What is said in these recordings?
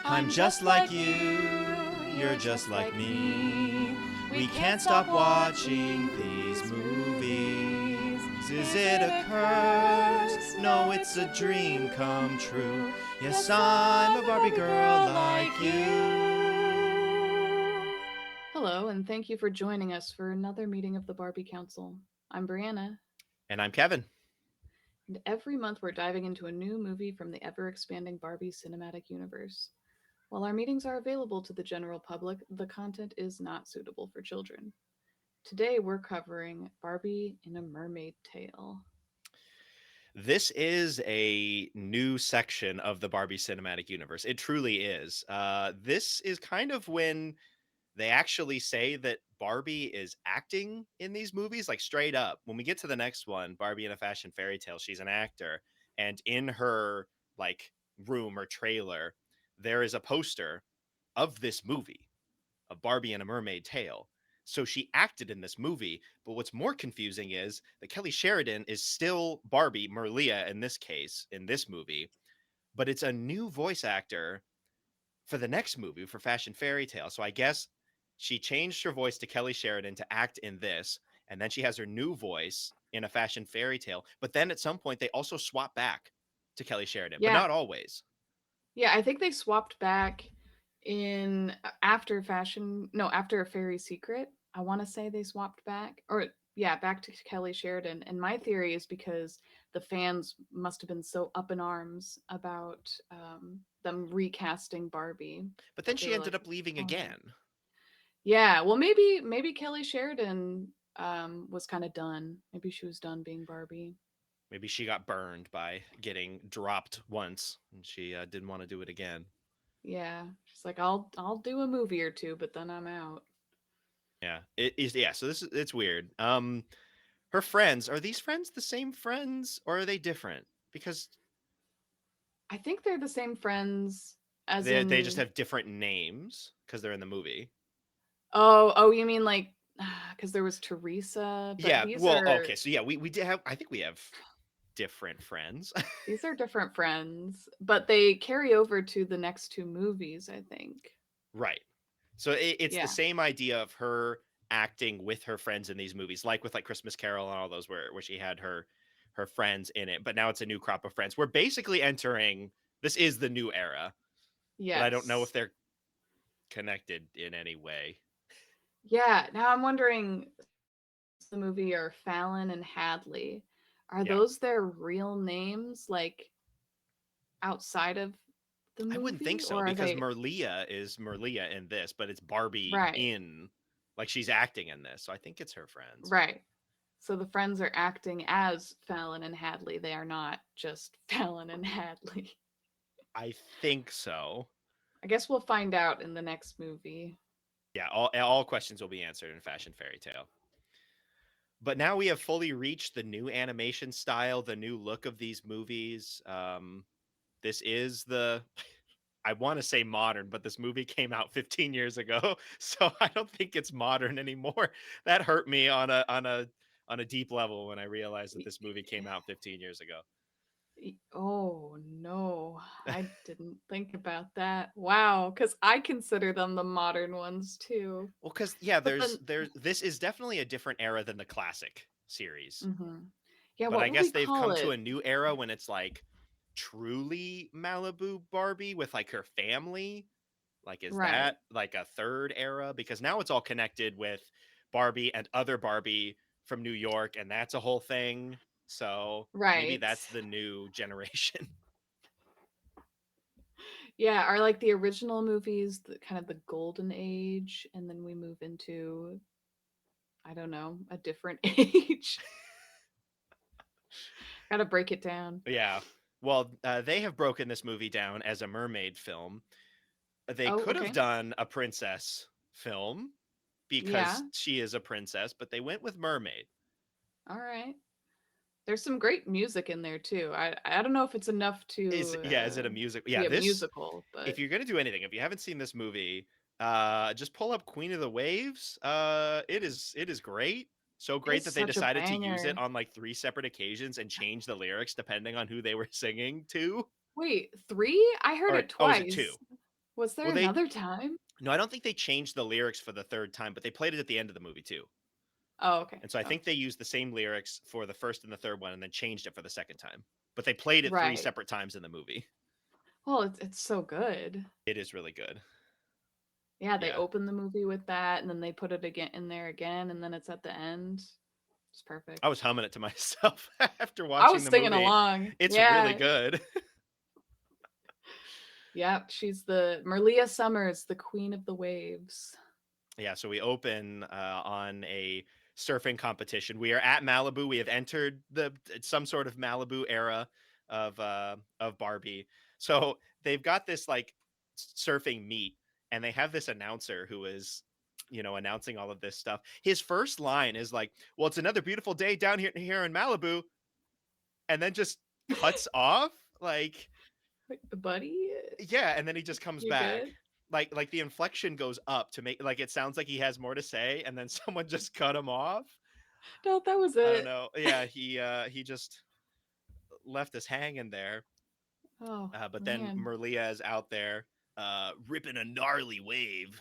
I'm just like you, you're just like me. We can't stop watching these movies. Is it a curse? No, it's a dream come true. Yes, I'm a Barbie girl like you. Hello, and thank you for joining us for another meeting of the Barbie Council. I'm Brianna, And I'm Kevin. and every month we're diving into a new movie from the ever expanding Barbie Cinematic Universe. While our meetings are available to the general public, the content is not suitable for children. Today we're covering Barbie in A Mermaid Tale. This is a new section of the Barbie Cinematic Universe. It truly is. This is kind of when they actually say that Barbie is acting in these movies, like straight up. When we get to the next one, Barbie in a Fashion Fairy Tale, she's an actor, and in her like room or trailer, there is a poster of this movie, of Barbie and a Mermaid Tale. So she acted in this movie, but what's more confusing is that Kelly Sheridan is still Barbie, Merliah in this case, in this movie, but it's a new voice actor for the next movie for Fashion Fairy Tale. So I guess she changed her voice to Kelly Sheridan to act in this, and then she has her new voice in a Fashion Fairy Tale. But then at some point they also swap back to Kelly Sheridan, but Yeah, not always. yeah, I think they swapped back in after after A Fairy Secret. I want to say they swapped back, or yeah, back to Kelly Sheridan. And my theory is because the fans must have been so up in arms about them recasting Barbie But then that they she were ended like, up leaving "Oh no." again. Yeah, well, maybe Kelly Sheridan was kind of done. Maybe she was done being Barbie. Maybe she got burned by getting dropped once and she didn't want to do it again. Yeah, she's like, I'll do a movie or two, but then I'm out. Yeah, it is. Yeah, so this is it's weird. Her friends, are these friends the same friends or are they different? Because I think they're the same friends as they just in have different names because they're in the movie. oh, you mean like because there was Teresa, but Yeah, well, okay, so yeah, we did have. I think we have different friends. these are different friends, but they carry over to the next two movies, I think. Right. So it's the Yeah. same idea of her acting with her friends in these movies, like with like Christmas Carol and all those, where she had her friends in it. But now it's a new crop of friends. We're basically entering. This is the new era, but I don't know if Yes. they're connected in any way. Yeah. Now I'm wondering, the movie are Fallon and Hadley. Are Yeah, those their real names, like outside of the I wouldn't think movie, so or are because they Merlia is Merlia in this, but it's Barbie right? in like she's acting in this. So I think it's her friends. Right. So the friends are acting as Fallon and Hadley. They are not just Fallon and Hadley. I think so. I guess we'll find out in the next movie. Yeah, all questions will be answered in Fashion Fairy Tale. But now we have fully reached the new animation style, the new look of these movies. This is the I want to say modern, but this movie came out 15 years ago, so I don't think it's modern anymore. That hurt me on a deep level when I realized that this movie came out 15 years ago. Oh no, I didn't think about that. Wow, because I consider them the modern ones too. Well, because yeah, But then, there's this is definitely a different era than the classic series. mhm. Yeah, But what I would we guess they've call come to it? a new era when it's like truly Malibu Barbie with like her family. Like, is Right, that like a third era? Because now it's all connected with Barbie and other Barbie from New York, and that's a whole thing. So maybe right. that's the new generation. Yeah, are like the original movies the kind of the golden age, and then we move into, I don't know, a different age. Gotta break it down. Yeah. Well, they have broken this movie down as a mermaid film. They Oh, could have okay. done a princess film Yeah. because she is a princess, but they went with mermaid. All right. There's some great music in there too. I don't know if it's enough Is it a music? to Yeah, be a this musical, if but you're gonna do anything, if you haven't seen this movie, just pull up Queen of the Waves. It is great. So great it's that they such a decided to use it banger. on like three separate occasions and change the lyrics depending on who they were singing to. Wait, 3? I heard Or it oh, is it two? twice. Was there Well, they another time? no, I don't think they changed the lyrics for the third time, but they played it at the end of the movie too. Oh, okay. And so I Oh, think they used the same lyrics for the first and the third one and then changed it for the second time. But they played it three right. separate times in the movie. Well, it's so good. It is really good. Yeah, they Yeah. open the movie with that, and then they put it again in there again, and then it's at the end. It's I perfect. was humming it to myself after I watching was the singing movie. along. It's really Yeah. good. Yep, she's the Merliah Summers, the queen of the waves. Yeah, so we open on a surfing competition. We are at Malibu. We have entered the some sort of Malibu era of Barbie. So they've got this like surfing meet, and they have this announcer who is, announcing all of this stuff. His first line is like, "Well, it's another beautiful day down here in Malibu," and then just cuts off. Like, Like, buddy, yeah, and then he just comes you back. good? Like the inflection goes up to make like it sounds like he has more to say, and then someone just cut him off. No, that was I don't it. know. Yeah, he just left us hanging there. Oh But then man, Merliah is out there ripping a gnarly wave.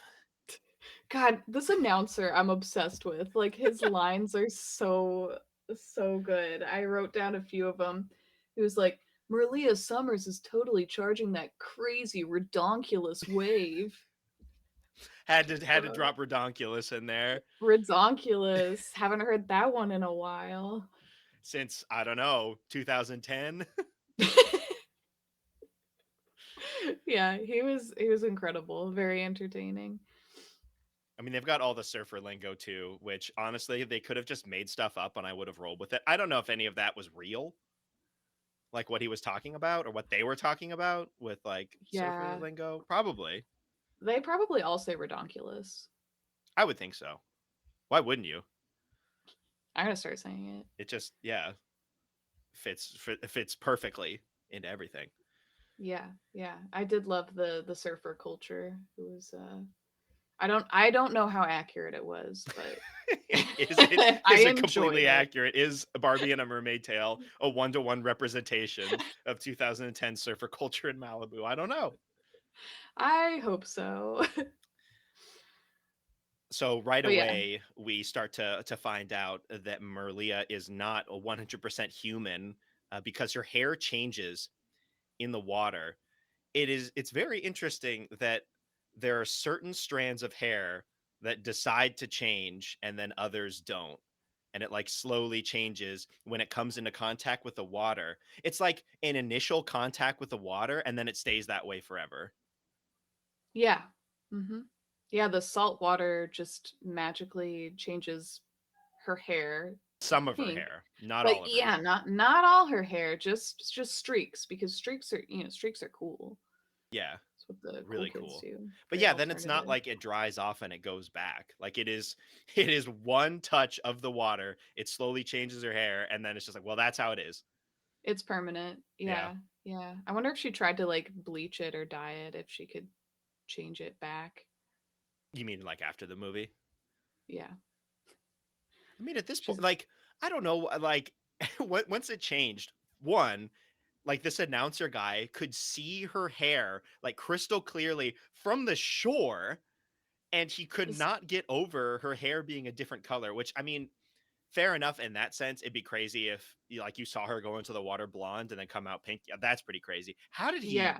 God, this announcer I'm obsessed with. Like his lines are so good. I wrote down a few of them. He was like, "Merliah Summers is totally charging that crazy redonkulous wave." Had to Uh, drop redonkulous in there redonkulous. Haven't heard that one in a while. since I don't know 2010. Yeah, he was incredible. Very entertaining. I mean, they've got all the surfer lingo too, which honestly they could have just made stuff up and I would have rolled with it. I don't know if any of that was real, like what he was talking about or what they were talking about with like surfer Yeah, lingo. Probably. they probably all say redonkulous. I would think so. Why wouldn't you? I'm gonna start saying it. It just, yeah, fits perfectly into everything. Yeah, yeah. I did love the surfer culture. It was I don't know how accurate it was, but is it I is it enjoyed completely it. accurate? Is Barbie and a Mermaid Tale a 1-to-1 representation of 2010 surfer culture in Malibu? I don't know. I hope so. So right But yeah, away we start to find out that Merlia is not a 100% human because her hair changes in the water. It's very interesting that there are certain strands of hair that decide to change and then others don't, and it like slowly changes when it comes into contact with the water. It's like an initial contact with the water and then it stays that way forever. yeah. Mhm. Yeah, the salt water just magically changes her hair to Some of her pink. hair, not But all of her. yeah, not all her hair, just streaks because streaks are cool. Yeah, That's what the cool really kids cool. do. But Very yeah, then it's not alternative. like it dries off and it goes back. Like it is one touch of the water, it slowly changes her hair and then it's just like, well, that's how it is. It's permanent. Yeah. Yeah. Yeah. I wonder if she tried to like bleach it or dye it, if she could change it back. You mean like after the movie? Yeah. I mean, at this point, She's like, I don't know, like, once it changed, one, like, this announcer guy could see her hair, like, crystal clearly from the shore, and he could just not get over her hair being a different color, which, I mean, fair enough in that sense. It'd be crazy if, you saw her go into the water blonde and then come out pink. Yeah, that's pretty crazy. yeah.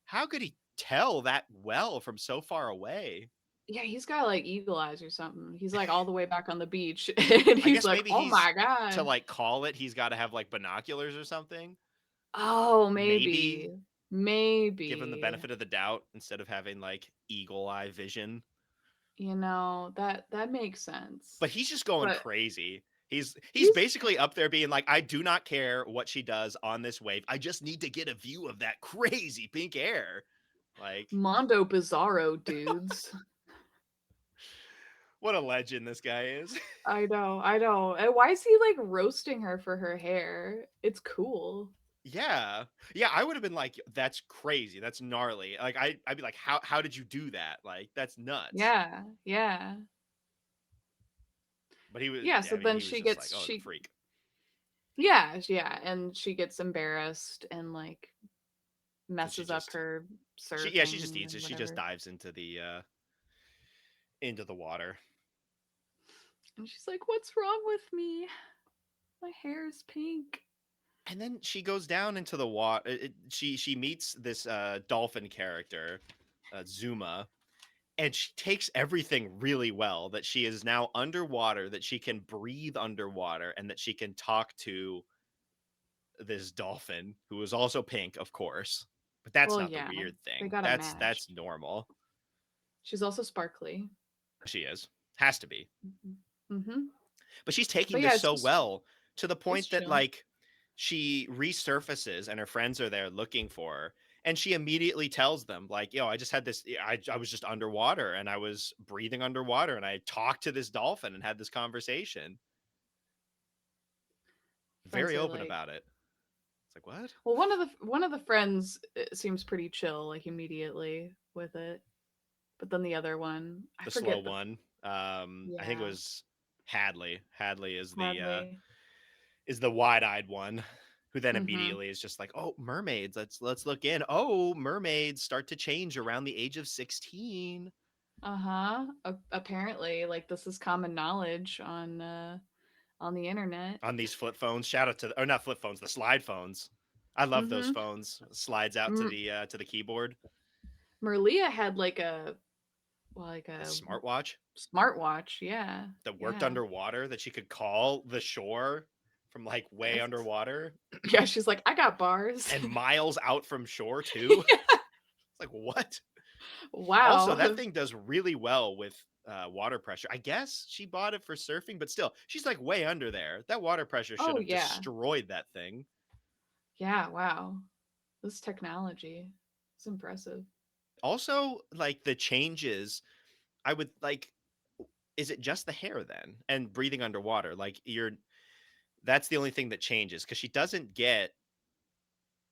How could he tell that well from so far away? Yeah, he's got like eagle eyes or something. He's like all the way back on the beach and I he's guess like, maybe "Oh he's my to, god." like, call it, he's got to have, like, binoculars or something. Oh, Maybe maybe. give him the Maybe. benefit of the doubt instead of having like eagle eye vision. That makes sense. But he's just going But crazy. He's he's basically up there being like, I do not care what she does on this wave. I just need to get a view of that crazy pink hair. Like, Mondo Bizarro dudes. what a legend this guy is. I know, I know. And why is he like roasting her for her hair? It's cool. Yeah. Yeah, I would have been like, that's crazy. That's gnarly. Like I'd be like, how did you do that? Like, that's nuts. Yeah, yeah. But he was Yeah, yeah, so I mean, then he was she just gets like, oh, the she freak. yeah, yeah, and she gets embarrassed and like So she messes up just her she just surfing eats and it. She just whatever. dives into the water. And she's like, "What's wrong with me? My hair is pink." And then she goes down into the water. She meets this dolphin character, Zuma, and she takes everything really well. That she is now underwater, that she can breathe underwater, and that she can talk to this dolphin who is also pink, of course. But that's Well, not the yeah, weird they thing. got a That's match. normal. She's also sparkly. She is, has to be. Mm-hmm. But she's taking But yeah, this it's so just well to the it's point that chill. like she resurfaces and her friends are there looking for her, and she immediately tells them like, yo, I just had this, I was just underwater and I was breathing underwater and I talked to this dolphin and had this conversation. Friends Very are open like, about it. It's like, what? well, one of the friends seems pretty chill, like immediately with it. But then the other one, I The slow forget the one, I think it yeah, was Hadley Hadley. is the wide-eyed one, who then Mm-hmm. immediately is just like, oh, mermaids, let's look in. Oh, mermaids start to change around the age of 16 Uh-huh. Apparently, like this is common knowledge on the internet. on these flip phones. Shout out to, or not flip phones, the slide phones. I love those Mm-hmm. phones. Slides out to the keyboard. Merliah had like A a smartwatch smartwatch. Yeah, that worked yeah. underwater, that she could call the shore from like way That's- underwater yeah, she's like, I got bars. and miles out from shore too. It's like, what? Also, Wow. that thing does really well with water pressure. I guess she bought it for surfing, but still, she's like way under there. That water pressure should Oh have yeah. destroyed that thing. Yeah, wow. This technology. It's impressive. Also, like the changes, I would like, is it just the hair then? And breathing underwater? Like, that's the only thing that changes, because she doesn't get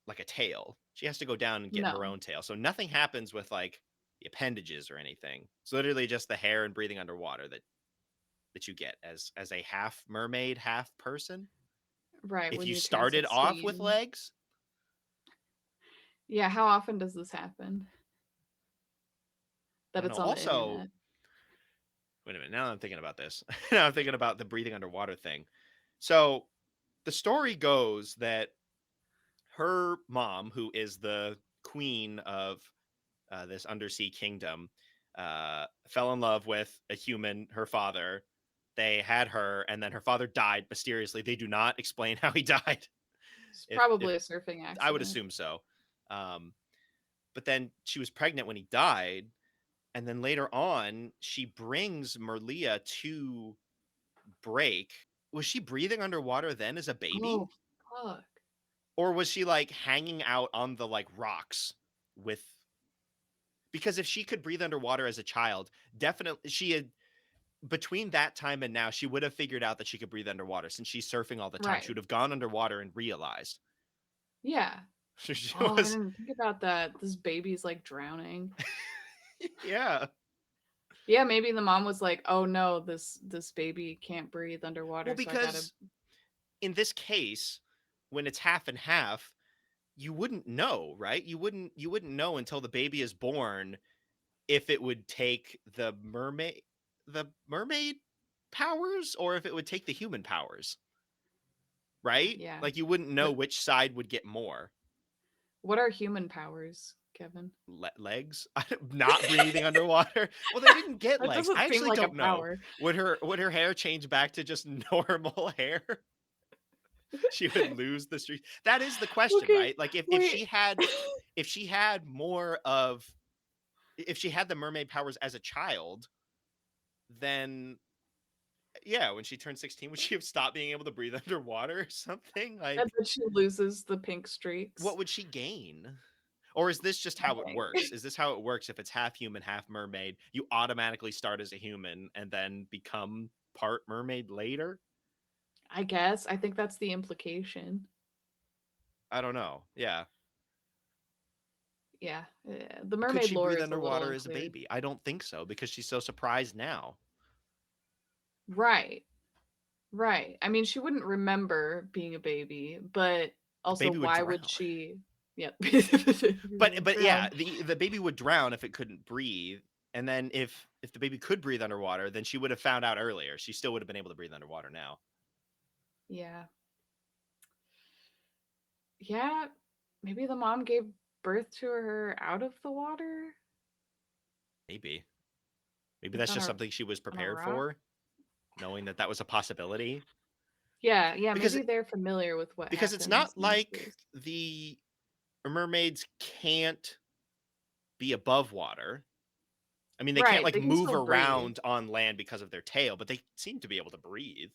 like a tail. She has to go down and get her No. own tail. So nothing happens with like the appendages or anything. It's literally just the hair and breathing underwater that you get as a half mermaid, half person. Right, If when you you started off transexceed. with legs, Yeah, how often does this happen? I That don't it's know. on the Also, internet? wait a minute. Now I'm thinking about this. Now I'm thinking about the breathing underwater thing. So the story goes that her mom, who is the queen of this undersea kingdom, fell in love with a human, her father. They had her, and then her father died mysteriously. They do not explain how he died. It's If probably a surfing I would accident. assume so. Um, but then she was pregnant when he died, and then later on, she brings Merliah to break. Was she breathing underwater then as a baby? Oh, fuck. Or was she like hanging out on the like rocks with, because if she could breathe underwater as a child, definitely she had, between that time and now, she would have figured out that she could breathe underwater since she's surfing all the time. She Right. would have gone underwater and realized. Yeah. She Oh, I was, didn't think about that. This baby's like drowning. yeah. Yeah, maybe the mom was like, "Oh no, this baby can't breathe Well, underwater, so I gotta." because in this case, when it's half and half, you wouldn't know, right? You wouldn't know until the baby is born if it would take the mermaid powers, or if it would take the human powers, right? Yeah. Like you wouldn't know What which side would get more. what are human powers, Kevin? Legs. Not breathing underwater. Well, they didn't get That legs. doesn't I seem actually like a don't know. power. Would her hair change back to just normal hair? She would lose the streak. That is the question, Okay, right? Like if wait. she had more of, if she had the mermaid powers as a child, then yeah, when she turned 16, would she have stopped being able to breathe underwater or something? And Like, then she loses the pink streaks. what would she gain? Or is this just how it Nothing. works? Is this how it works? If it's half human, half mermaid, you automatically start as a human and then become part mermaid later? I guess. I think that's the implication. I don't know. Yeah. Yeah. The Could mermaid she lore breathe is a little underwater as a unclear. baby? I don't think so, because she's so surprised now. Right. Right. I mean, she wouldn't remember being a baby, but The also baby would why would drown. she Yep. But yeah, Drown. the baby would drown if it couldn't breathe. And then if the baby could breathe underwater, then she would have found out earlier. She still would have been able to breathe underwater now. Yeah. Yeah. Maybe the mom gave birth to her out of the water, Maybe. Maybe like that's just something she was on a prepared rock. for, knowing that that was a possibility. Yeah, yeah, Because maybe they're familiar with what because it's happens not in this like case. the mermaids can't be above water. I mean, they can't Right, like they can move still breathe. around on land because of their tail, but they seem to be able to breathe.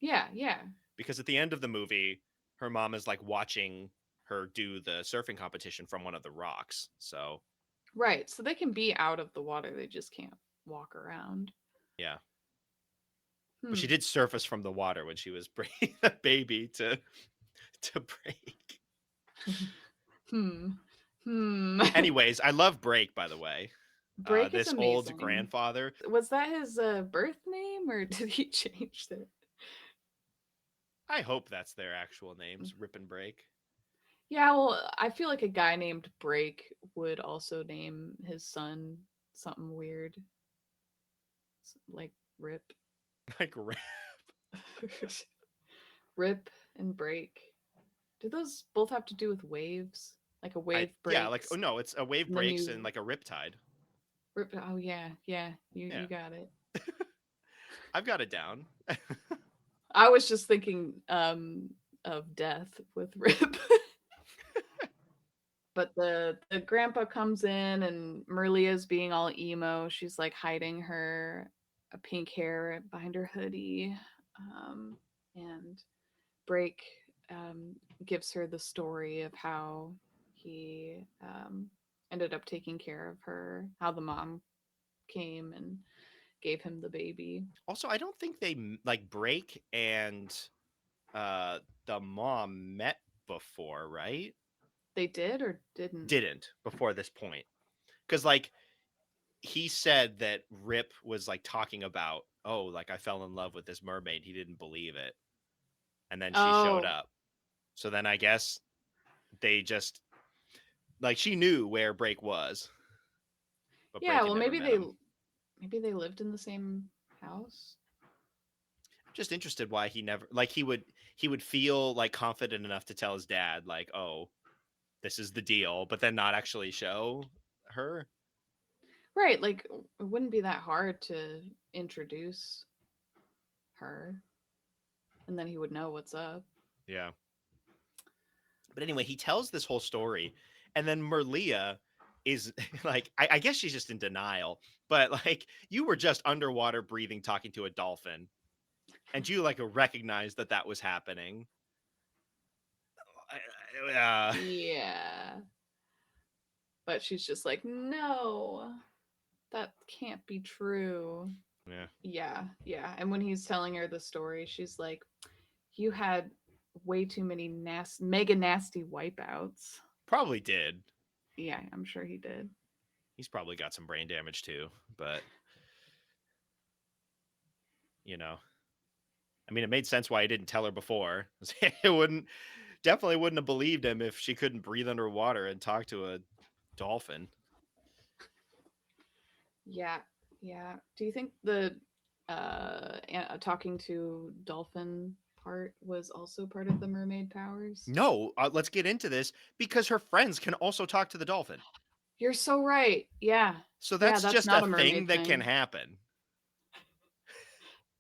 Yeah, yeah. Because at the end of the movie, her mom is like watching her do the surfing competition from one of the rocks. So, Right. So they can be out of the water, they just can't walk around. yeah. But she Hmm. did surface from the water when she was bringing the baby to break. Hmm. Hmm. Anyways, I love Break, by the way. Break is This old amazing. grandfather. Was that his birth name or did he change it? I hope that's their actual names, Rip and Break. Yeah, well, I feel like a guy named Break would also name his son something weird, like Rip. Like Rip. Rip and Break. Do those both have to do with waves? Like a I wave yeah, like oh breaks no, it's a wave and then breaks you and like a rip tide. rip. Oh yeah, yeah. You Yeah, got it. I've got it down. I was just thinking of death with Rip. But the grandpa comes in and Merliah's being all emo. She's like hiding her pink hair behind her hoodie. Um, and Break um, gives her the story of how he ended up taking care of her, how the mom came and gave him the baby. Also, I don't think they like Break and uh the mom met before, right? They did or didn't? Didn't before this point. Cuz like he said that Rip was like talking about, "Oh, like I fell in love with this mermaid." He didn't believe it. And then she showed Oh, up. So then I guess they just like she knew where Break was, but yeah. Break had Well, never met him. maybe they lived in the same house. I'm just interested why he never like he would feel like confident enough to tell his dad like, "Oh, this is the deal," but then not actually show her. Right, like it wouldn't be that hard to introduce her and then he would know what's up. Yeah. But anyway, he tells this whole story, and then Merlia is like, I guess she's just in denial, but like, you were just underwater breathing, talking to a dolphin, and you like recognize that that was happening. Uh, Yeah. But she's just like, "No. That can't be true." yeah, Yeah, yeah. And when he's telling her the story, she's like, "You had way too many mega nasty wipeouts." probably did. Yeah, I'm sure he did. He's probably got some brain damage too, but you know, I mean, it made sense why he didn't tell her before. It wouldn't definitely wouldn't have believed him if she couldn't breathe underwater and talk to a dolphin. Yeah, yeah. Do you think the talking to dolphin part was also part of the mermaid powers? No, let's get into this because her friends can also talk to the dolphin. You're so right. Yeah. So Yeah, that's that's just a not a thing mermaid that can thing. happen.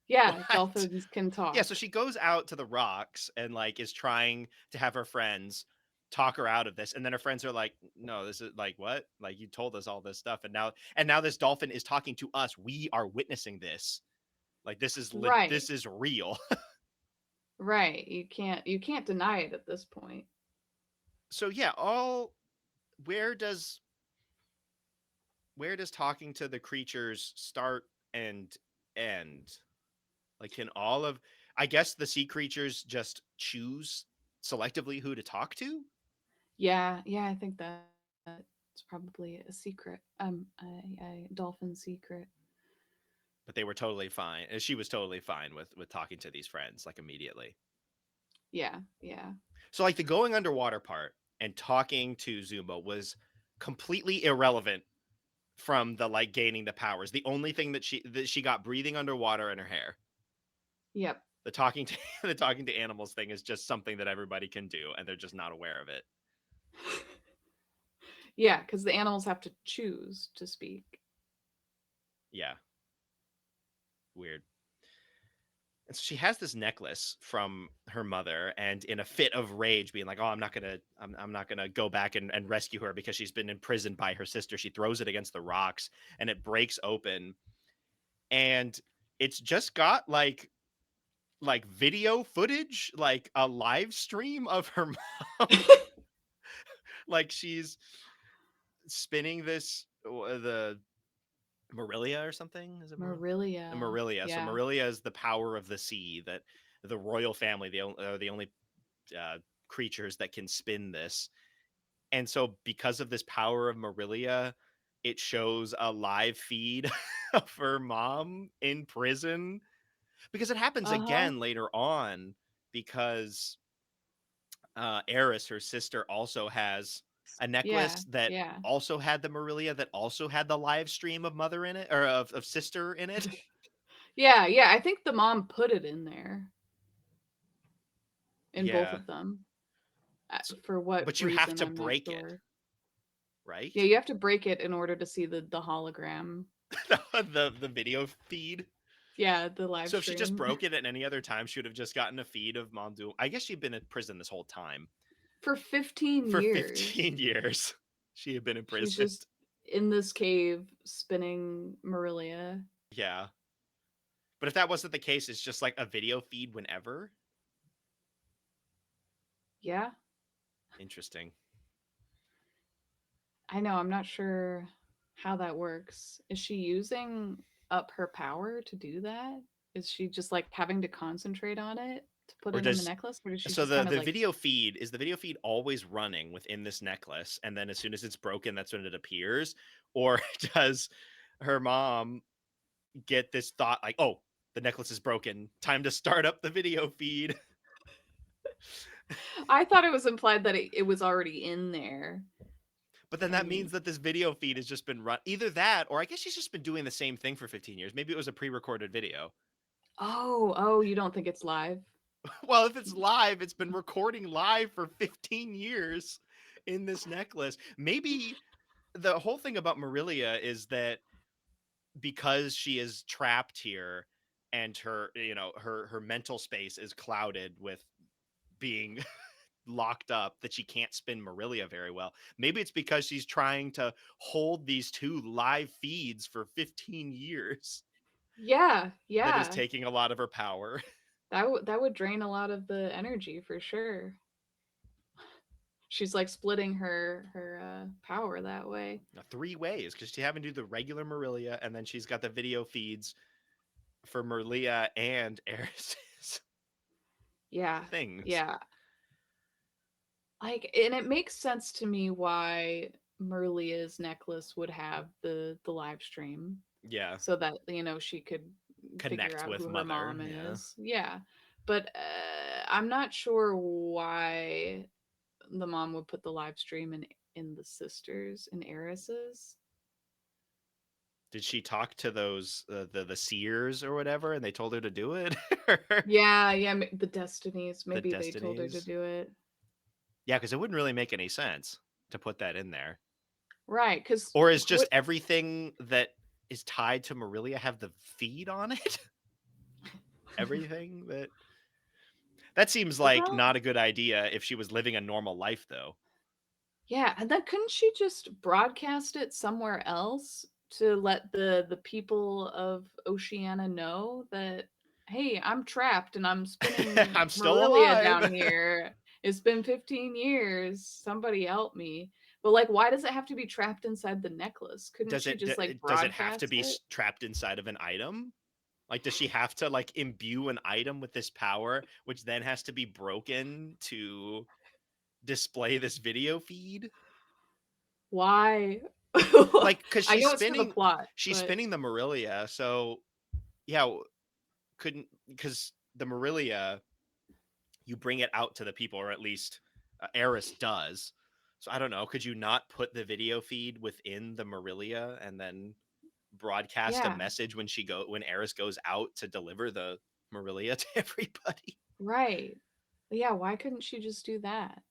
Yeah, What? dolphins can Yeah, so talk. she goes out to the rocks and like is trying to have her friends talk her out of this, and then her friends are like, "No, this is like what? Like you told us all this stuff, and now this dolphin is talking to us. We are witnessing this. Like Right. this is real." Right. You can't deny it at this point. So yeah, all where does where does talking to the creatures start and end? Like, can all of, I guess the sea creatures just choose selectively who to talk to? Yeah, yeah, I think that's probably a secret. A dolphin secret. But they were totally fine. And she was totally fine with talking to these friends like immediately. Yeah, yeah. So like the going underwater part and talking to Zumba was completely irrelevant from the like gaining the powers. The only thing that she got breathing underwater in her hair. Yep. The talking to the talking to animals thing is just something that everybody can do, and they're just not aware of it. Yeah, because the animals have to choose to speak. Yeah, weird. And so she has this necklace from her mother, and in a fit of rage, being like, "Oh, I'm not gonna go back and rescue her because she's been imprisoned by her sister." She throws it against the rocks, and it breaks open, and it's just got like video footage, like a live stream of her mom, like she's spinning this the Merliah or something. Is it Merliah. Merliah? So Yeah. Merliah is the power of the sea that the royal family are the only uh, creatures that can spin this. And so because of this power of Merliah, it shows a live feed of her mom in prison, because it happens Uh huh. again later on, because Eris, her sister, also has a Yeah. necklace that Yeah. also had the Merliah, that also had the live stream of mother in it, or of sister in it. Yeah. Yeah. I think the mom put it in there in both Yeah. of them. So, For what but you have reason? to I'm not break it, sure. Yeah, right? you have to break it in order to see the hologram. The video feed. Yeah, the live So if she just stream. broke it at any other time, she would have just gotten a feed of mom doing. I guess she'd been in prison this whole time For 15 for years. 15 years. She had been She's imprisoned. just in this cave spinning Marilia. Yeah. But if that wasn't the case, it's just like a video feed whenever. Yeah, Interesting. I know. I'm not sure how that works. Is she using up her power to do that? Is she just like having to concentrate on it to put Or it in the does necklace? Or does she so just kind of the like, video feed, is the video feed always running within this necklace, and then as soon as it's broken, that's when it appears? Or does her mom get this thought like, oh, the necklace is broken, time to start up the video feed? I thought it was implied that it was already in there. But then that means And that this video feed has just been run, either that, or I guess she's just been doing the same thing for 15 years. Maybe it was a pre-recorded video. oh, you don't think it's live? Well, if it's live, it's been recording live for 15 years in this necklace. Maybe the whole thing about Marilia is that because she is trapped here, and her, her mental space is clouded with being locked up, that she can't spin Marilia very well. Maybe it's because she's trying to hold these two live feeds for 15 years Yeah, that is yeah. taking a lot of her power. That would drain a lot of the energy for sure. She's like splitting her power that way. Three ways, because she's having to do the regular Marilia, and then she's got the video feeds for Merlia and Eris's Yeah, things. yeah. Like, and it makes sense to me why Merlia's necklace would have the live stream Yeah. so that she could figure Connect out with who her mother. mom Yeah. is. Yeah, but I'm not sure why the mom would put the live stream in the sisters in Eris's. Did she talk to those the seers or whatever, and they told her to do it? Yeah, yeah, the Destinies. The Maybe they told her to Destinies. do it. Yeah, because it wouldn't really make any sense to put that in there. Right, because Or is just what? everything that is tied to Marilia have the feed on it? Everything that seems like Well, not a good idea if she was living a normal life, though. yeah, and then couldn't she just broadcast it somewhere else to let the people of Oceana know that, hey, I'm trapped and I'm spinning I'm still Marilia alive. down here. It's been 15 years. Somebody help me. But like, why does it have to be trapped inside the necklace? Couldn't Does she it just like does it have to broadcast be it? trapped inside of an item? Like, does she have to like imbue an item with this power, which then has to be broken to display this video feed? Why? Like, because I know it's for the plot, she's but spinning the Marilia, so yeah, couldn't, because the Marilia, you bring it out to the people, or at least Eris does. So I don't know. Could you not put the video feed within the Merliah and then broadcast a Yeah, message when Eris goes out to deliver the Merliah to everybody? right. Yeah, why couldn't she just do that?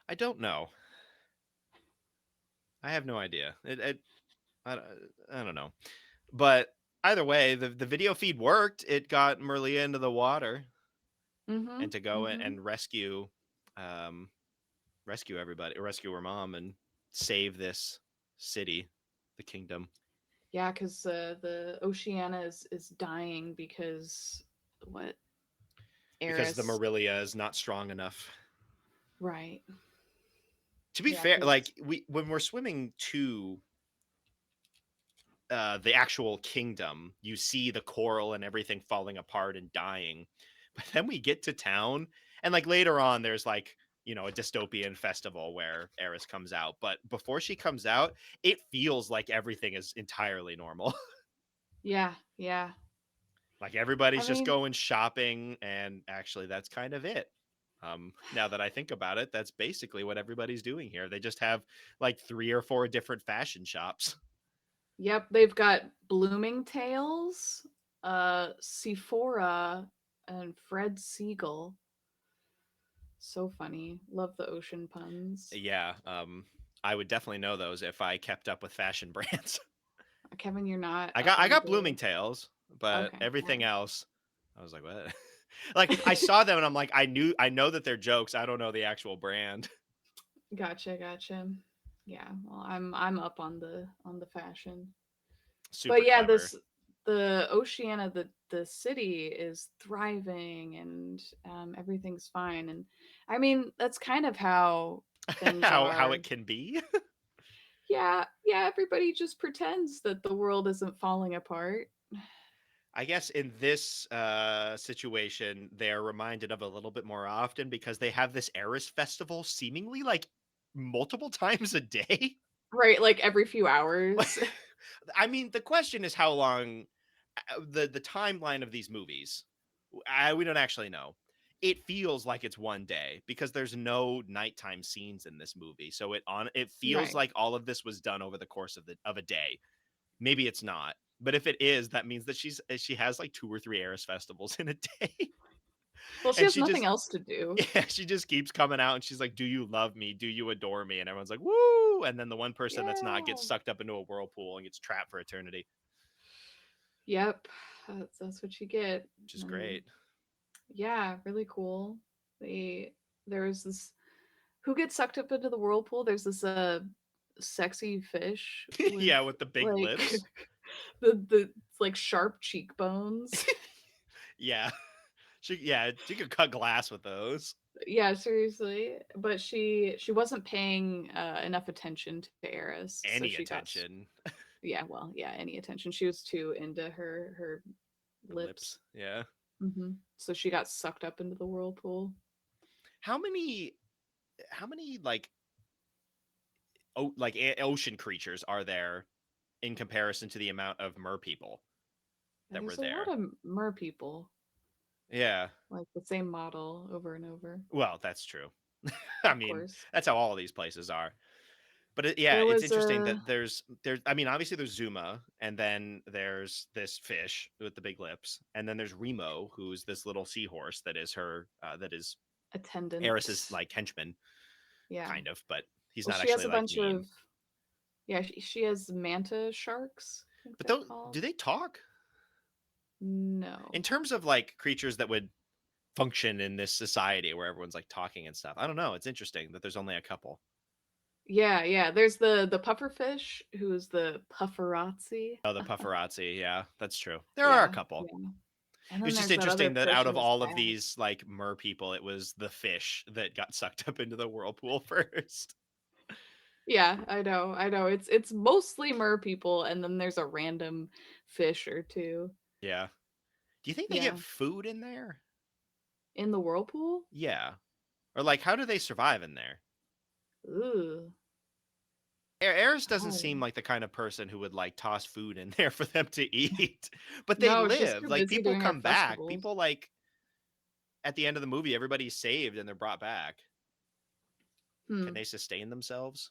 I don't know. I have no idea. I, I don't know. But either way, the video feed worked. It got Merliah into the water and Mhm. to go Mhm. and um, rescue everybody, rescue her mom, and save this city, the kingdom, Yeah, cuz the Oceana is dying because what? because the Eris. Merliah is not strong enough. Right. To be Yeah, fair, cuz like when we're swimming to the actual kingdom, you see the coral and everything falling apart and dying. But then we get to town, and like later on, there's like, a dystopian festival where Eris comes out. But before she comes out, it feels like everything is entirely normal. yeah, yeah. Like I everybody's just mean, going shopping, and actually, that's kind of it. Now that I think about it, that's basically what everybody's doing here. They just have like 3 or 4 different fashion shops. yep, they've got Blooming Tales, Sephora, and Fred Siegel. So funny. Love the ocean puns. Yeah, I would definitely know those if I kept up with fashion brands. Kevin, you're not I up got I on got the. Bloomingtails, but Okay, everything well. else, I was like, what? Like I saw them and I'm like, I know that they're jokes. I don't know the actual brand. Gotcha, gotcha. Yeah, well, I'm up on the fashion. Super But yeah, clever. this the Oceana, the city is thriving and everything's fine. And I mean, that's kind of how things How are. it can be. Yeah, yeah, everybody just pretends that the world isn't falling apart. I guess in this situation, they're reminded of a little bit more often because they have this Eris festival seemingly like multiple times a day. Right, like every few hours. I mean, the question is how long the timeline of these movies. We don't actually know. It feels like it's one day because there's no nighttime scenes in this movie, so it feels Right. like all of this was done over the course of a day. Maybe it's not, but if it is, that means that she has like 2 or 3 Eris festivals in a day, Well, she and has nothing else to do. yeah, she just keeps coming out and she's like, "Do you love me? Do you adore me?" And everyone's like, "Woo!" And then the one person that's not gets Yeah. sucked up into a whirlpool and gets trapped for eternity, Yep. That's what you get. which is And great. yeah, really cool. They there was this who gets sucked up into the whirlpool. There's this sexy fish with Yeah, with the big like lips. the like sharp cheekbones. Yeah. She could cut glass with those. Yeah, seriously. But she wasn't paying enough attention to Eris, so Any she got attention. yeah, well, yeah, any attention. She was too into her The lips. lips. Yeah. So she got sucked up into the whirlpool. How many like ocean creatures are there in comparison to the amount of mer people Yeah, that were there's a lot there? of mer people, Yeah. like the same model over and over. Well, that's true. I Of mean, course. that's how all of these places are. But yeah, There it's was interesting a that there's I mean, obviously there's Zuma, and then there's this fish with the big lips, and then there's Remo, who's this little seahorse that is Eris's attendant. like henchman, Yeah. kind of, but he's Well, not she has actually a like bunch mean. of yeah. She has manta sharks. I think But they're though, called. do they talk in No. terms of like creatures that would function in this society where everyone's like talking and stuff? I don't know. It's interesting that there's only a couple. Yeah, yeah. There's the pufferfish, who's the pufferazzi. Oh, the pufferazzi. Yeah, that's true. There are a Yeah, couple. yeah. And then It's just there's that other interesting that fish out with of a all of staff. these like mer people, it was the fish that got sucked up into the whirlpool first. Yeah, I know, I know. It's mostly mer people, and then there's a random fish or two. Yeah. Do you think they get Yeah, food in there? in the whirlpool. Yeah. Or like, how do they survive in there? Ooh, Eris doesn't seem oh. like the kind of person who would like toss food in there for them to eat, but they No, she's live. too Like busy people doing her come back. festivals. People like at the end of the movie, everybody's saved and they're brought back. Can Hmm. they sustain themselves?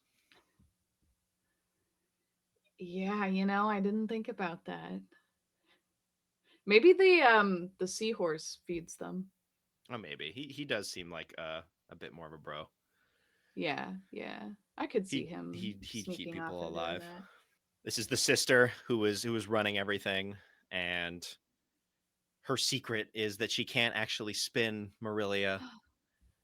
Yeah, I didn't think about that. Maybe the seahorse feeds them. Oh, maybe he does seem like a bit more of a bro. Yeah, yeah. I could see He him he'd keep sneaking off people and doing alive. that. This is the sister who was running everything, and her secret is that she can't actually spin Merliah,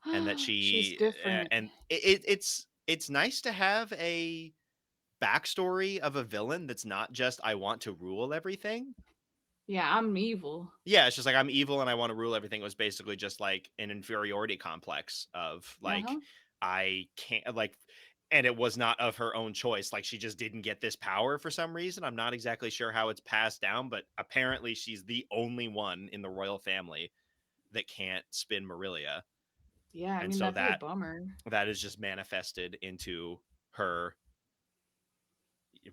and that She's she different. and it's nice to have a backstory of a villain that's not just I want to rule everything. Yeah, I'm evil. Yeah, it's just like I'm evil and I want to rule everything. It was basically just like an inferiority complex of like Uh-huh. I can't like, and it was not of her own choice. Like she just didn't get this power for some reason. I'm not exactly sure how it's passed down, but apparently she's the only one in the royal family that can't spin Merliah. Yeah, I And mean so that'd be a that bummer. that is just manifested into her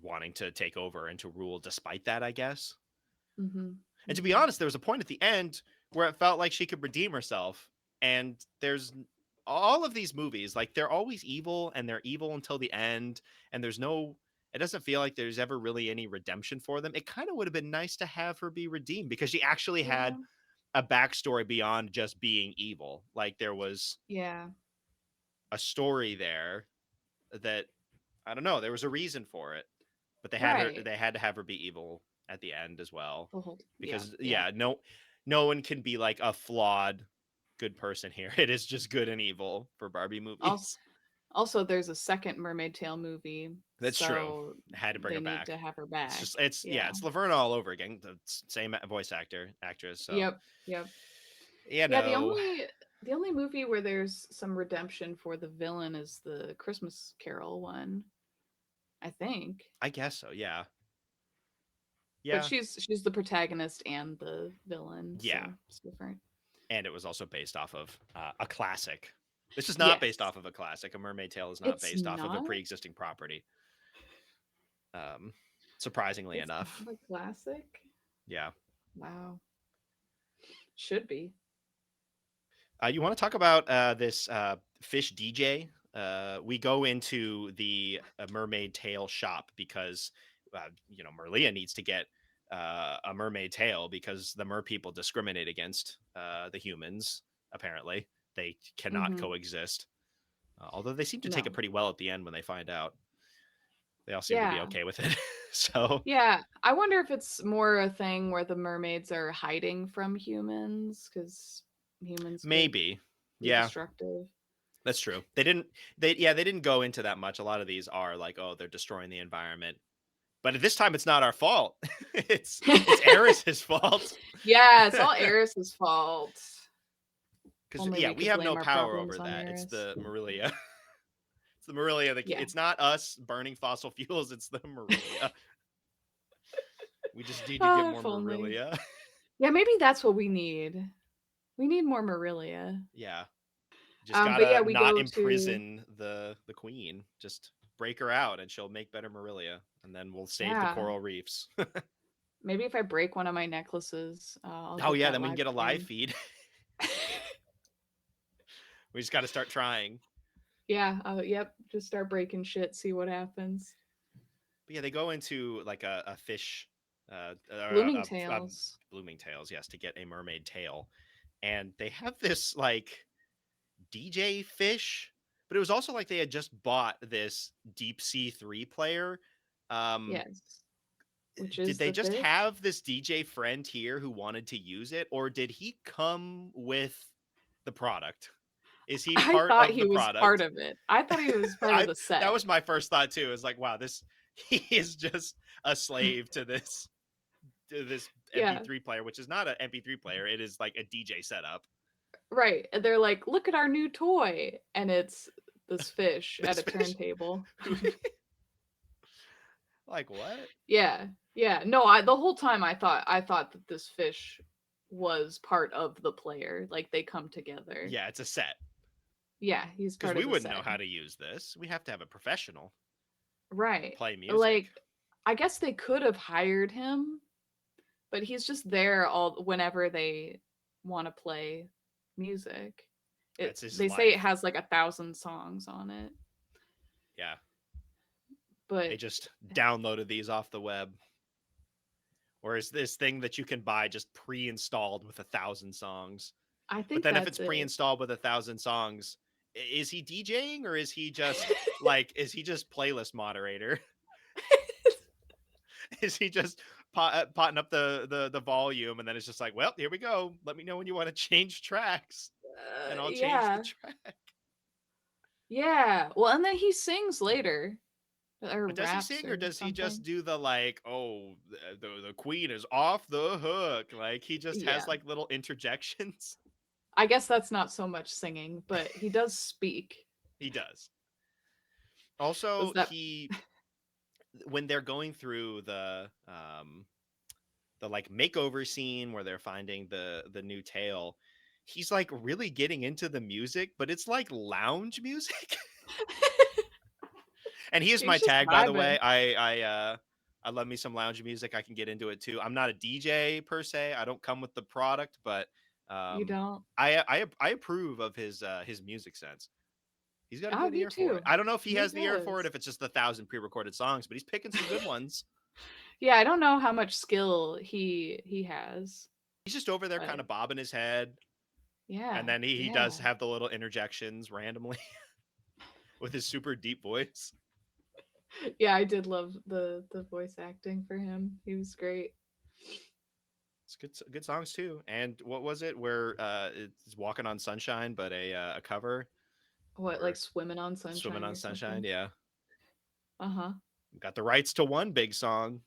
wanting to take over and to rule despite that, I guess. Mhm. And to be Mhm. honest, there was a point at the end where it felt like she could redeem herself. And there's all of these movies, like they're always evil and they're evil until the end. And it doesn't feel like there's ever really any redemption for them. It kind of would have been nice to have her be redeemed because she actually Yeah. had a backstory beyond just being evil. Like there was Yeah. a story there that I don't know, there was a reason for it. But Right. they had to have her be evil at the end as well. The whole yeah, Because yeah. yeah, no one can be like a flawed good person here. It is just good and evil for Barbie Also, movies. also there's a second Mermaid Tale movie, That's true. so I had to bring they her need to back. have her It's back. just it's yeah, Yeah. it's Laverne all over again. The same voice actress. So Yep. Yep. you Yeah, the know, only movie where there's some redemption for the villain is the Christmas Carol one, I think. I guess so. Yeah, But yeah, she's the protagonist and the villain, yeah. so it's different. And it was also based off of a classic. This is not based Yes. off of a classic. A Mermaid Tale is not It's based off of a not. pre-existing property. Um, Surprisingly It's enough, not a classic. yeah. Wow. Should be. You want to talk about this fish DJ? We go into the Mermaid Tail shop because, Merlia needs to get a mermaid tail because the mer people discriminate against the humans. Apparently, they cannot Mhm. coexist. Although they seem to take it No. pretty well at the end when they find out. They all seem to be Yeah. okay with it. So Yeah, I wonder if it's more a thing where the mermaids are hiding from humans cuz humans could maybe, be yeah, destructive. that's true. They didn't go into that much. A lot of these are like, oh, they're destroying the environment. But at this time, it's not our fault. It's Eris's fault. Yeah, it's all Eris's fault. If Because only yeah, we we could have no blame our power problems over on that. It's Eris. the Merliah. It's the Merliah. Yeah. It's not us burning fossil fuels. It's the Merliah. We just need to get Oh, more if only. Merliah. Yeah, maybe that's what we need. We need more Marilia. Yeah, just But yeah, gotta we not go to imprison the queen. Just break her out, and she'll make better Merliah, and then we'll save the yeah. coral reefs. Maybe if I break one of my necklaces, I'll Oh get yeah, that then we can live get a live stream. feed. We just got to start trying. Yeah. Yep. Just start breaking shit. See what happens. But yeah, they go into like a fish, Blooming a tails. blooming tails, yes, to get a mermaid tail, and they have this like DJ fish, but it was also like they had just bought this deep sea 3 player. Um, Yes. Which did is they the just fish. have this DJ friend here who wanted to use it, or did he come with the product? Is he I part thought of he the was part product? of it. I thought he was part of I the That set. was my first thought too. Is like, wow, this he is just a slave to this Yeah. MP3 player, which is not an MP3 player. It is like a DJ setup. Right. And they're like, look at our new toy. And it's this fish at This a fish, turntable. like what? Yeah. Yeah. No, I the whole time I thought that this fish was part of the player. Like they come together. Yeah, it's a set Yeah, he's because part we of the wouldn't know set. how to use this. We have to have a professional Right. play music. Like I guess they could have hired him, but he's just there all whenever they want to play music. It That's his they say it life. has like 1,000 songs on it, Yeah. They but just downloaded these off the web. Or is this thing that you can buy just pre-installed with 1,000 songs? I But think then if it's that's it. pre-installed with 1,000 songs, is he DJing or is he just is he just playlist moderator? Is he just potting up the volume and then it's just like, well, here we go. Let me know when you want to change tracks and I'll change the Yeah. track. Yeah. Well, and then he sings later or But does he raps sing or or does he just something. do the oh the queen is off the hook? Like he just has Yeah. like little interjections. I guess that's not so much singing, but he does speak. He does. Was Also, that he when they're going through the like makeover scene where they're finding the new tail, he's like really getting into the music, but it's like lounge music. And he is my he's just tag, by the vibing. way. I love me some lounge music. I can get into it too. I'm not a DJ per se. I don't come with the product, but You um, don't? I approve of his music sense. He's got a Oh, good me ear for it. too. I don't know if he He has the ear for it, does. if it's just 1,000 pre-recorded songs, but he's picking some good ones. Yeah, I don't know how much skill he has, He's just over there but kind of bobbing his head, and yeah, then he yeah. does have the little interjections randomly with his super deep voice. Yeah, I did love the voice acting for him. He was great. It's good songs too. And what was it where it's Walking on Sunshine, but a cover What, like or Swimming on Swimming Sunshine on or Sunshine? something? Yeah, Uh-huh. got the rights to one big song.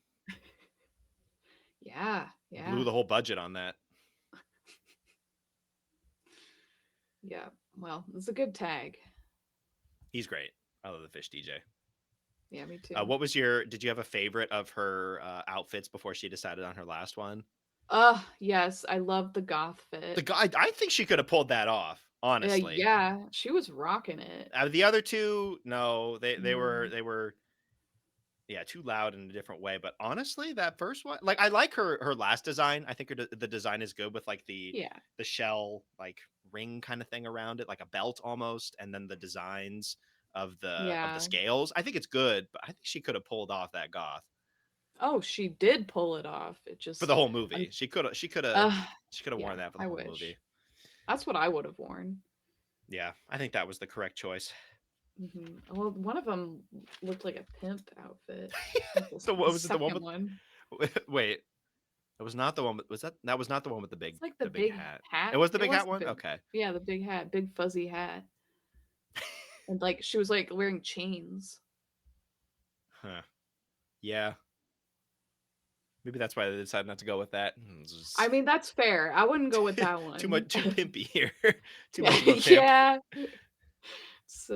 Yeah, Blew yeah. the whole budget on that. Yeah. Well, it's a good tag. He's great. I love the Fish DJ. Yeah, me too. What was your? Did you have a favorite of her outfits before she decided on her last one? Yes, I love the goth The fit. guy, I think she could have pulled that off. Honestly, Yeah, she was rocking it. the other two, no, No. they were yeah, too loud in a different way. But honestly, that first one, like I like her last design. I think the design is good with like Yeah. the shell like ring kind of thing around it, like a belt almost, and then the designs of the Yeah. scales. I think it's good, but I think she could have pulled off that goth Oh, she did pull it off. It for the just whole un- movie. uh She could have yeah, worn that for the I whole wish. movie. That's what I would have worn. Yeah, I think that was the correct choice. Well, one of them looked like a pimp outfit. Like So the what was it? The one second one. with wait, it was not the one. Was that was not the one with It's like the the big big hat? It hat. was the It big was hat the one. big, Okay. yeah, the big hat, big fuzzy hat, and like she was like wearing chains. Huh. Yeah. Maybe that's why they decided not to go with that. I mean, that's fair. I wouldn't go with that Too one. much, too pimpy here. Too Yeah, much of a pimp. yeah. It's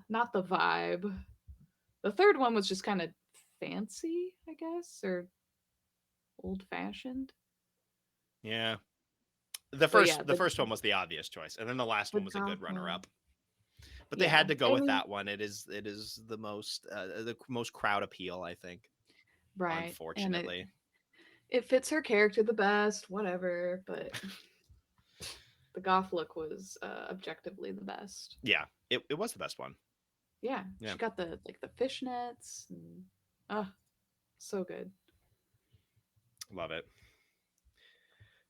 not the vibe. The third one was just kind of fancy, I guess, or old fashioned. Yeah. But yeah, The first one was the obvious choice, and then the last the one was a good goth runner one. up. But they Yeah, had to go I with mean, that one. It is the most crowd appeal, I think. right, and Unfortunately, it fits her character the best. Whatever, but the goth look was objectively the best. yeah, it was the best one. Yeah, Yeah, she got the like the fishnets and oh, so good. love it.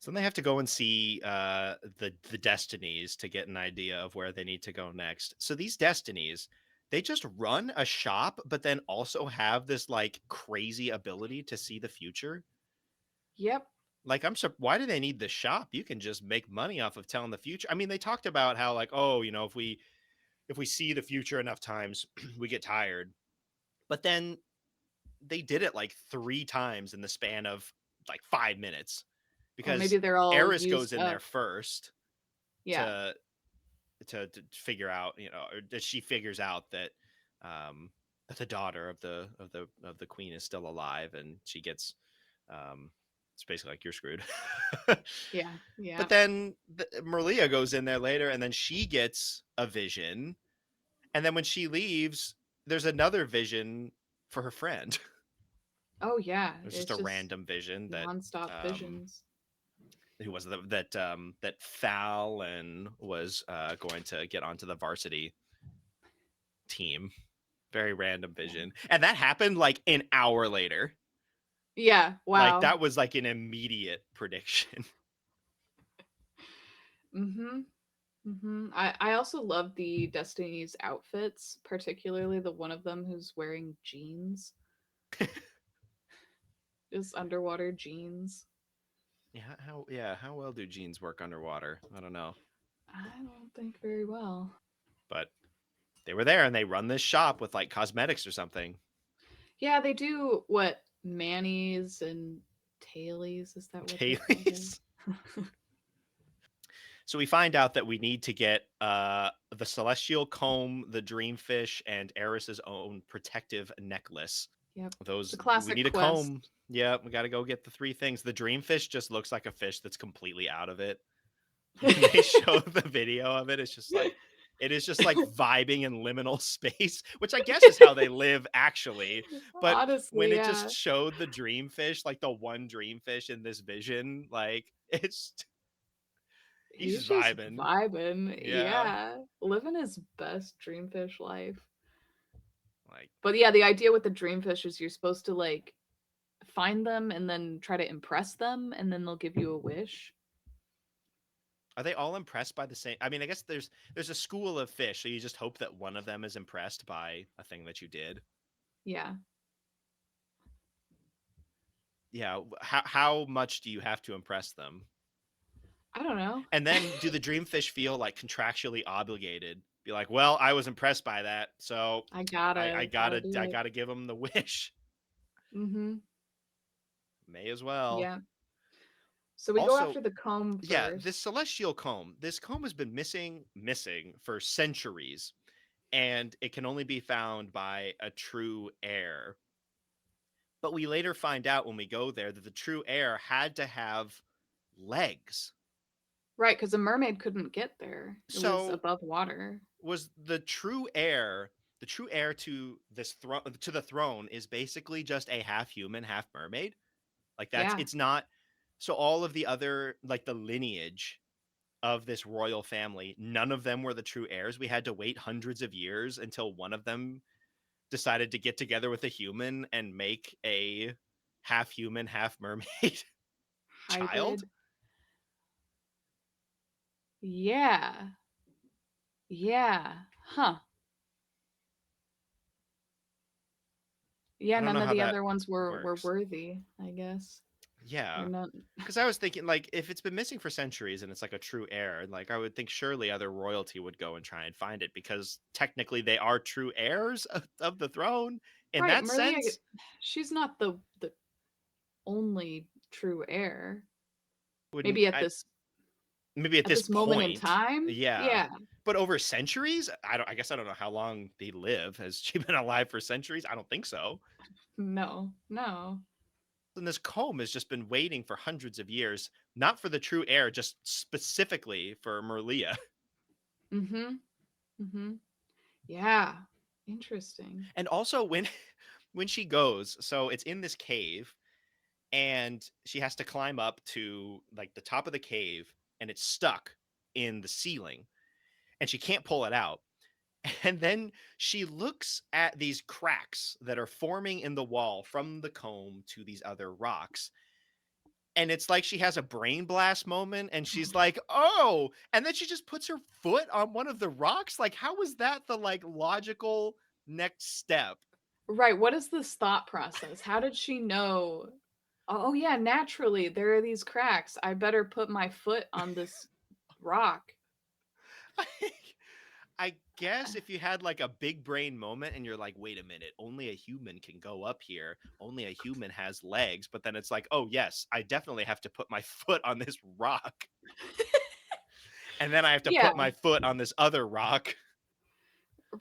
So then they have to go and see the Destinies to get an idea of where they need to go next. So these Destinies, they just run a shop, but then also have this like crazy ability to see the future. Yep. Like why do they need the shop? You can just make money off of telling the future. I mean, they talked about how like, oh, you know, if we see the future enough times, we get tired. But then they did it like 3 times in the span of like 5 minutes Or because maybe they're all Eris used goes in there up. first Yeah. to to figure out, you know, or that she figures out um that the daughter of the queen is still alive, and she gets it's basically like you're screwed. Yeah. But Yeah. then Merliah goes in there later, and then she gets a vision, and then when she leaves, there's another vision for her friend. Oh yeah. It was just It's a just random vision that nonstop um visions. who was that Fallon was going to get onto the varsity team. Very random vision. And that happened like an hour later. Yeah, Like wow. that was like an immediate prediction. Mm-hmm. Mm-hmm. I also love the Destinies outfits, particularly the one of them who's wearing jeans. Just underwater jeans. How well do jeans work underwater? I don't know. I don't think very well. But they were there and they run this shop with like cosmetics or something. Yeah, they do what manis and tailies, is that what they're called? Tailies. So we find out that we need to get the celestial comb, the dreamfish, and Eris's own protective necklace. Yep. The Those we classic need a quest. comb. Yeah, we got to go get the three things. The dreamfish just looks like a fish that's completely out of it. When they show the video of it, it's just like it is just like vibing in liminal space, which I guess is how they live actually. But when Honestly, it just yeah. showed the dreamfish, like the one dreamfish in this vision, like it's he's He's just just vibing. vibing. Yeah. Yeah. Living his best dreamfish life. Like, But yeah, the idea with the dreamfish is you're supposed to like find them and then try to impress them and then they'll give you a wish. are they all impressed by the same? I mean, I guess there's a school of fish, so you just hope that one of them is impressed by a thing that you did. Yeah. Yeah. How much do you have to impress them? I don't know. And then do the dreamfish feel like contractually obligated? Be like, well, I was impressed by that, so I I gotta gotta do I it. gotta give them the wish. Mm-hmm. May as well. Yeah. So we go Also, after the comb yeah, this first. celestial comb. This comb has been missing for centuries, and it can only be found by a true heir. But we later find out when we go there that the true heir had to have legs. Right, because a mermaid couldn't get there. It was So above water. was the true heir to this throne to the throne is basically just a half human, half mermaid. Like that's Yeah. it's not so all of the other like the lineage of this royal family, none of them were the true heirs. We had to wait hundreds of years until one of them decided to get together with a human and make a half human, half mermaid child. Hybrid. Yeah. Yeah. Huh. Yeah, I don't none know of how the that other ones were works. worthy, I guess. Or Yeah. not. Because I was thinking, like, if it's been missing for centuries and it's like a true heir, like, I would think surely other royalty would go and try and find it because technically they are true heirs of the throne. In Right, that Merliah, sense, she's not the only true heir. wouldn't Maybe I? Maybe at at this this moment in point, time. yeah. Yeah. But over centuries, I guess I don't know how long they live. Has she been alive for centuries? I don't think so. No. No. And this comb has just been waiting for hundreds of years, not for the true heir, just specifically for Merliah. Mhm. Mhm. Yeah. Interesting. And also when when she goes, so it's in this cave and she has to climb up to like the top of the cave and it's stuck in the ceiling and she can't pull it out. And then she looks at these cracks that are forming in the wall from the comb to these other rocks. And it's like she has a brain blast moment and she's like, "Oh," and then she just puts her foot on one of the rocks. Like, how was that the like logical next step? Right, what is this thought process? How did she know? Oh yeah, naturally there are these cracks. I better put my foot on this rock. I guess if you had like a big brain moment and you're like, wait a minute, only a human can go up here. Only a human has legs. But then it's like, oh, yes, I definitely have to put my foot on this rock. And then I have to Yeah, put my foot on this other rock.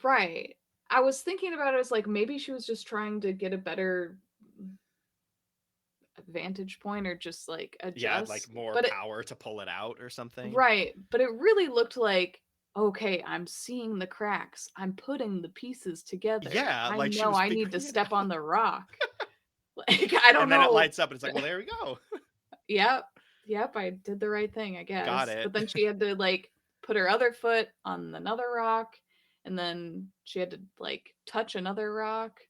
right. I was thinking about it as like maybe she was just trying to get a better vantage point or just like Yeah, like adjust. more But it power to pull it out or something. right, but it really looked like okay, I'm seeing the cracks. I'm putting the pieces together. Yeah, I like she know was I need to figuring it step on out. the rock. Like I don't And then it know. lights up and it's like, well, there we go. Yep. Yep, I did the right thing, I Got guess. it. But then she had to like put her other foot on another rock, and then she had to like touch another rock.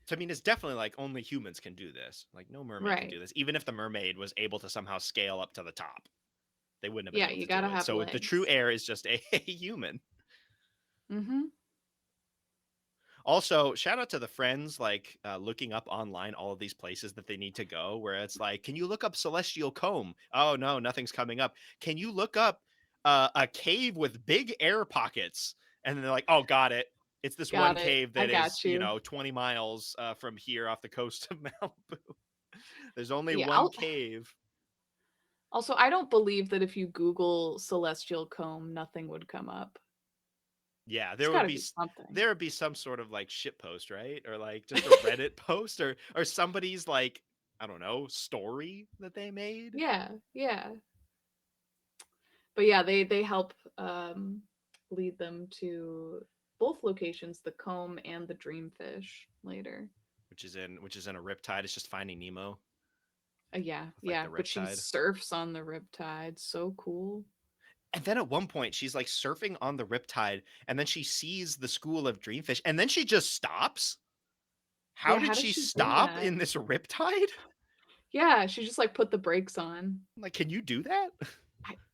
So I mean, it's definitely like only humans can do this. Like no mermaid can Right. do this. Even if the mermaid was able to somehow scale up to the top, they wouldn't have been Yeah, able you to gotta do it. have So the true legs. heir is just a human. Mm-hmm. Also, shout out to the friends like looking up online all of these places that they need to go. Where it's like, can you look up Celestial Comb? Oh no, nothing's coming up. Can you look up a cave with big air pockets? And then they're like, oh, got it. It's this one Got it. cave I that is, got you. 20 miles from here off the coast of Malibu. There's only Yeah, one cave. also, I don't believe that if you Google celestial comb, nothing would come up. Yeah, It's gotta be something. there would be some sort of like shit post, right? Or like just a Reddit post or somebody's like, I don't know, story that they made, Yeah, yeah. But yeah, they help lead them to both locations, the comb and the dreamfish later. which is in a riptide. It's just Finding Nemo Yeah, with like yeah. the But she riptide. surfs on the riptide. So cool. And then at one point she's like surfing on the riptide and then she sees the school of dreamfish and then she just stops. How Yeah, how did does she she do stop that? in this riptide? Yeah, she just like put the brakes on. Like, can you do that?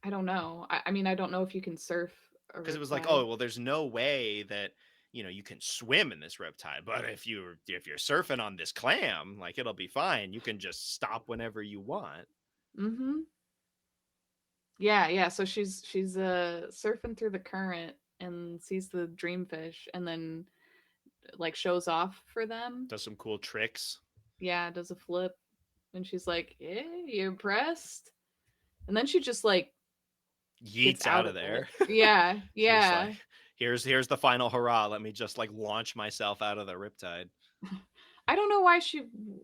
I don't know. I mean, I don't know if you can surf a Because it was like, riptide. oh well, there's no way that you can swim in this riptide, but if you're surfing on this clam, like it'll be fine. You can just stop whenever you want. Mm-hmm. Yeah, yeah. So she's surfing through the current and sees the dreamfish and then like shows off for them. Does some cool tricks, Yeah, does a flip and she's like, "Eh, you impressed?" And then she just like gets yeets out out of of it. there. Yeah, She's like, yeah. here's the final hurrah. Let me just like launch myself out of the riptide. I don't know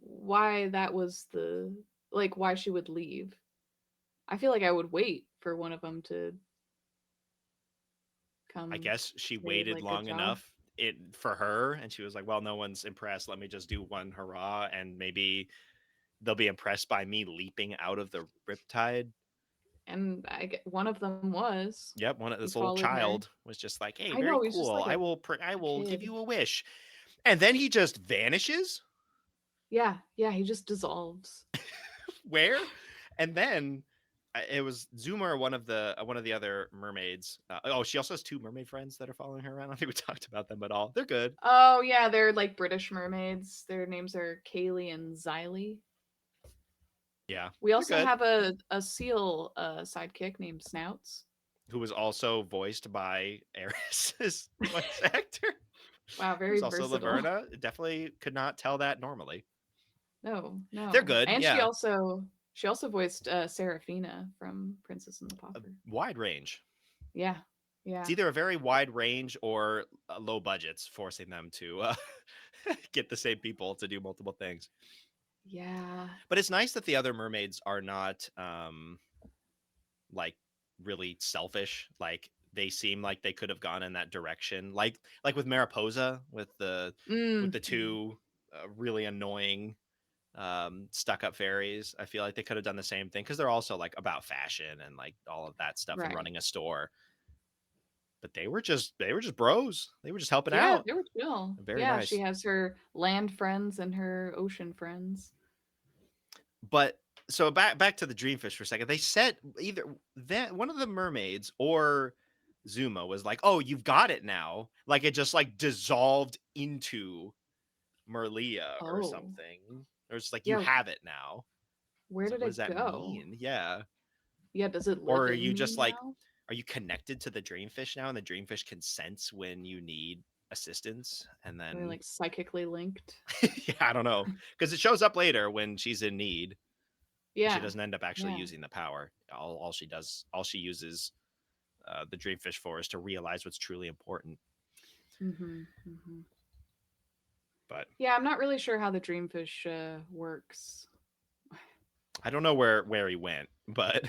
why that was the like why she would leave. I feel like I would wait for one of them to I come guess she say waited like good long job. enough for her, and she was like, well, no one's impressed. Let me just do one hurrah, and maybe they'll be impressed by me leaping out of the riptide. And one of them was. Yep, one of He this little followed her. child was just like, "Hey, I very know, he's just cool. like I a will give kid. you a wish." And then he just vanishes. Yeah, yeah, he just dissolves. Where? And then it was Zuma, or one of the other mermaids. Oh, she also has two mermaid friends that are following her around. I don't think we talked about them at all. They're good. Oh yeah, they're like British mermaids. Their names are Kaylee and Xylee. Yeah, We they're also good. have a seal sidekick named Snouts. Who was also voiced by Eris's voice actor. Wow, Who's very also versatile. Laverna. Definitely could not tell that normally. No, They're no. good. And Yeah, she also voiced Seraphina from Princess and the a Pauper. wide range. Yeah. It's Yeah. either a very wide range or low budgets, forcing them to get the same people to do multiple things. Yeah. But it's nice that the other mermaids are not like really selfish. Like they seem like they could have gone in that direction. Like with Mariposa, with Mm. the two really annoying stuck up fairies. I feel like they could have done the same thing because they're also like about fashion and like all of that stuff and Right. running a store. But they were just bros. They were just helping Yeah, out. they were chill. Very Yeah, she nice. has her land friends and her ocean friends. But so back to the dreamfish for a second. They said either that one of the mermaids or Zuma was like, "Oh, you've got it now." Like it just like dissolved into Merliah or Oh. something. Or it's like you Yeah, have it now. I where was like, did "What does it that go? mean?" Yeah. Yeah, does it Or live are in you me just like, now? are you connected to the dreamfish now, and the dreamfish can sense when you need assistance, and Are they then like psychically linked? yeah, I don't know, because it shows up later when she's in need. And she Yeah. doesn't end up actually Yeah. using the power. All she uses the dreamfish for is to realize what's truly important. Mhm. Mhm. But Yeah, I'm not really sure how the dreamfish works. I don't know where he went, but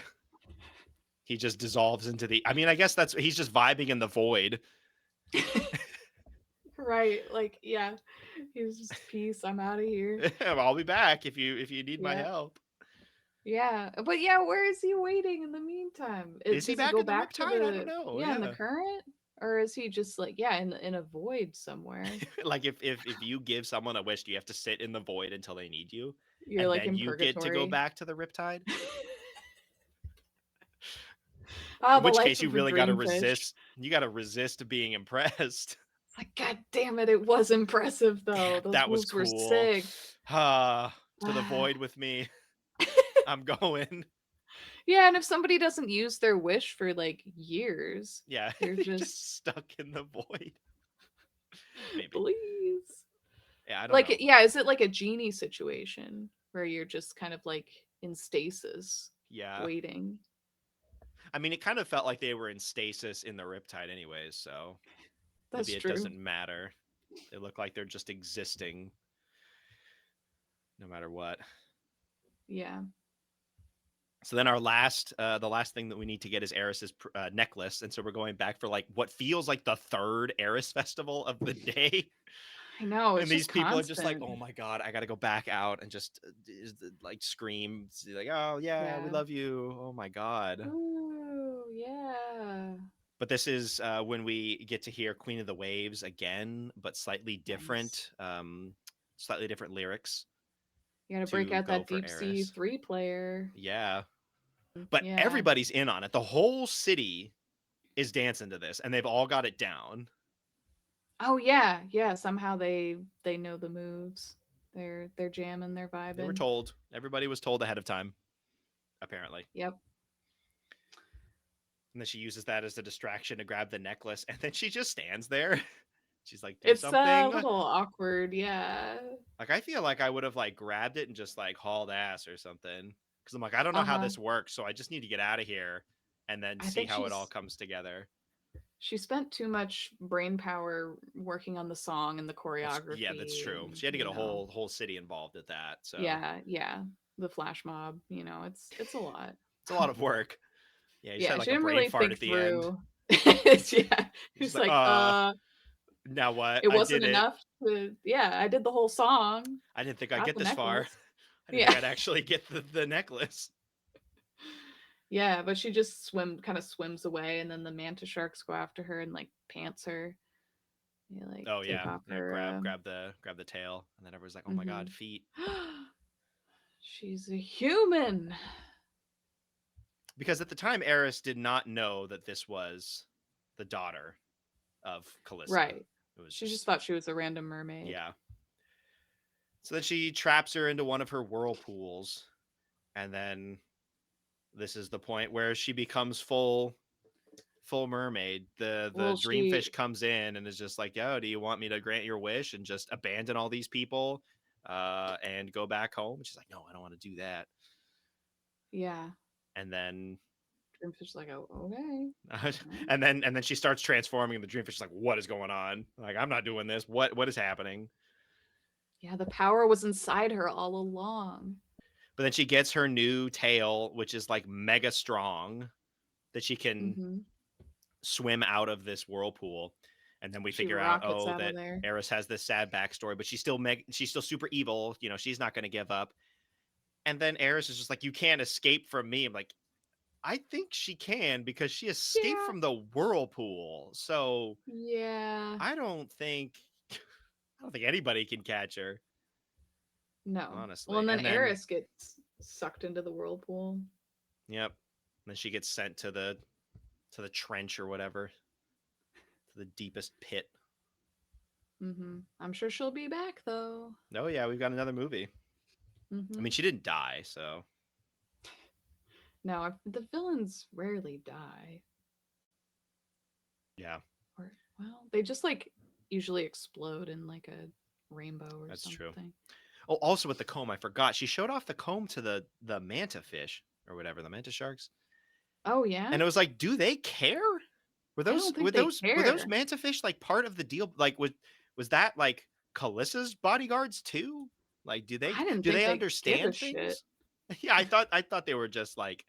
he just dissolves into the. I mean, I guess that's he's just vibing in the void. Right. Like, yeah. He's just peace. I'm out of here. I'll be back if you need my Yeah. help. Yeah, but yeah, where is he waiting in the meantime? Is he Does he back go in the back to Riptide? I don't the know. yeah in the Yeah. current, or is he just like yeah in a void somewhere? Like if you give someone a wish, do you have to sit in the void until they need you, You're and like then in you get to go purgatory. back to the Riptide? Ah, In the which life case, you of a really got to dreamfish. resist. You got to resist being impressed. It's like, God damn it, it was impressive though. Damn, Those that was moves were cool. sick. To the void with me. I'm going. Yeah, and if somebody doesn't use their wish for like years, Yeah, they're you're just just stuck in the void. Maybe. please. Yeah, I don't Like know. yeah, is it like a genie situation where you're just kind of like in stasis Yeah. waiting? I mean, it kind of felt like they were in stasis in the Riptide, anyways, so That's maybe it true. doesn't matter. They look like they're just existing no matter what. Yeah. So then the last thing that we need to get is Eris's necklace, and so we're going back for like what feels like the third Eris festival of the day, I know, and it's these just people are just like, constant. "Oh my god, I got to go back out and just like scream, like, oh yeah, we Yeah. love you, oh my god." Ooh, yeah. But this is when we get to hear Queen of the Waves again, but Nice. slightly different lyrics You gotta break to out go that for deep sea Eris. 3-player. Yeah, but Yeah. everybody's in on it. The whole city is dancing to this, and they've all got it down. Oh yeah, yeah. Somehow they know the moves. They're jamming, they're They were vibing. told. Everybody was told ahead of time, apparently. Yep. And then she uses that as a distraction to grab the necklace, and then she just stands there. She's like, "Do It's a something." little awkward, yeah. Like I feel like I would have like grabbed it and just like hauled ass or something. Because I'm like, I don't know how Uh-huh. this works, so I just need to get out of here and then I see think how it all comes together. she spent too much brain power working on the song and the Yeah, that's choreography true. and She had to get a whole city involved at that, so yeah, yeah. The flash mob, it's a lot. it's a lot of work. Yeah, you just Yeah, had she like a didn't brain really fart at think the end. through. Yeah. She's He's like, like, now what? it I wasn't did it. enough to yeah, I did the whole song. I didn't think I'd Got get the this far. necklace. I didn't Yeah. think I'd actually get the necklace. Yeah, but she just kind of swims away, and then the manta sharks go after her and like pants her. They like Oh take yeah, off yeah. her. Grab the tail, and then everyone's like, "Oh my god, Mhm. feet!" She's a human. Because at the time, Eris did not know that this was the daughter of Calissa. Right. It was She just just thought she was a random mermaid. yeah. So then she traps her into one of her whirlpools, and then this is the point where she becomes full mermaid. The Well, dreamfish she comes in and is just like, "Yo, do you want me to grant your wish and just abandon all these people and go back home?" And she's like, "No, I don't want to do that." yeah. And then Dreamfish like, oh, okay. Well, and then she starts transforming, and the dreamfish is like, "What is going on? Like, I'm not doing this. What is happening?" yeah, the power was inside her all along. But then she gets her new tail, which is like mega strong, that she can Hmm. swim out of this whirlpool. And then we She figure out, rockets oh, out of that there. Eris has this sad backstory, but she's still super evil. She's not going to give up. And then Eris is just like, "You can't escape from me." I'm like, I think she can because she escaped Yeah. from the whirlpool. So Yeah. I don't think anybody can catch her, No. Well, honestly. and then And then, Eris gets sucked into the whirlpool. yep. Then she gets sent to the trench or whatever, to the deepest pit. I'm sure she'll be back though. Oh yeah, we've got another movie. I hmm mean, she didn't die, so No, the villains rarely die. yeah, Or, well, they just like usually explode in like a rainbow or that's true. something. Oh, also with the comb, I forgot. She showed off the comb to the manta fish or whatever, the manta sharks. Oh, yeah? And it was like, do they care? Were I those don't were think they those were those care. manta fish like part of the deal? Like was that like Kalissa's bodyguards too? Like I didn't do think they they give a understand shit. things? Yeah, I thought they were just like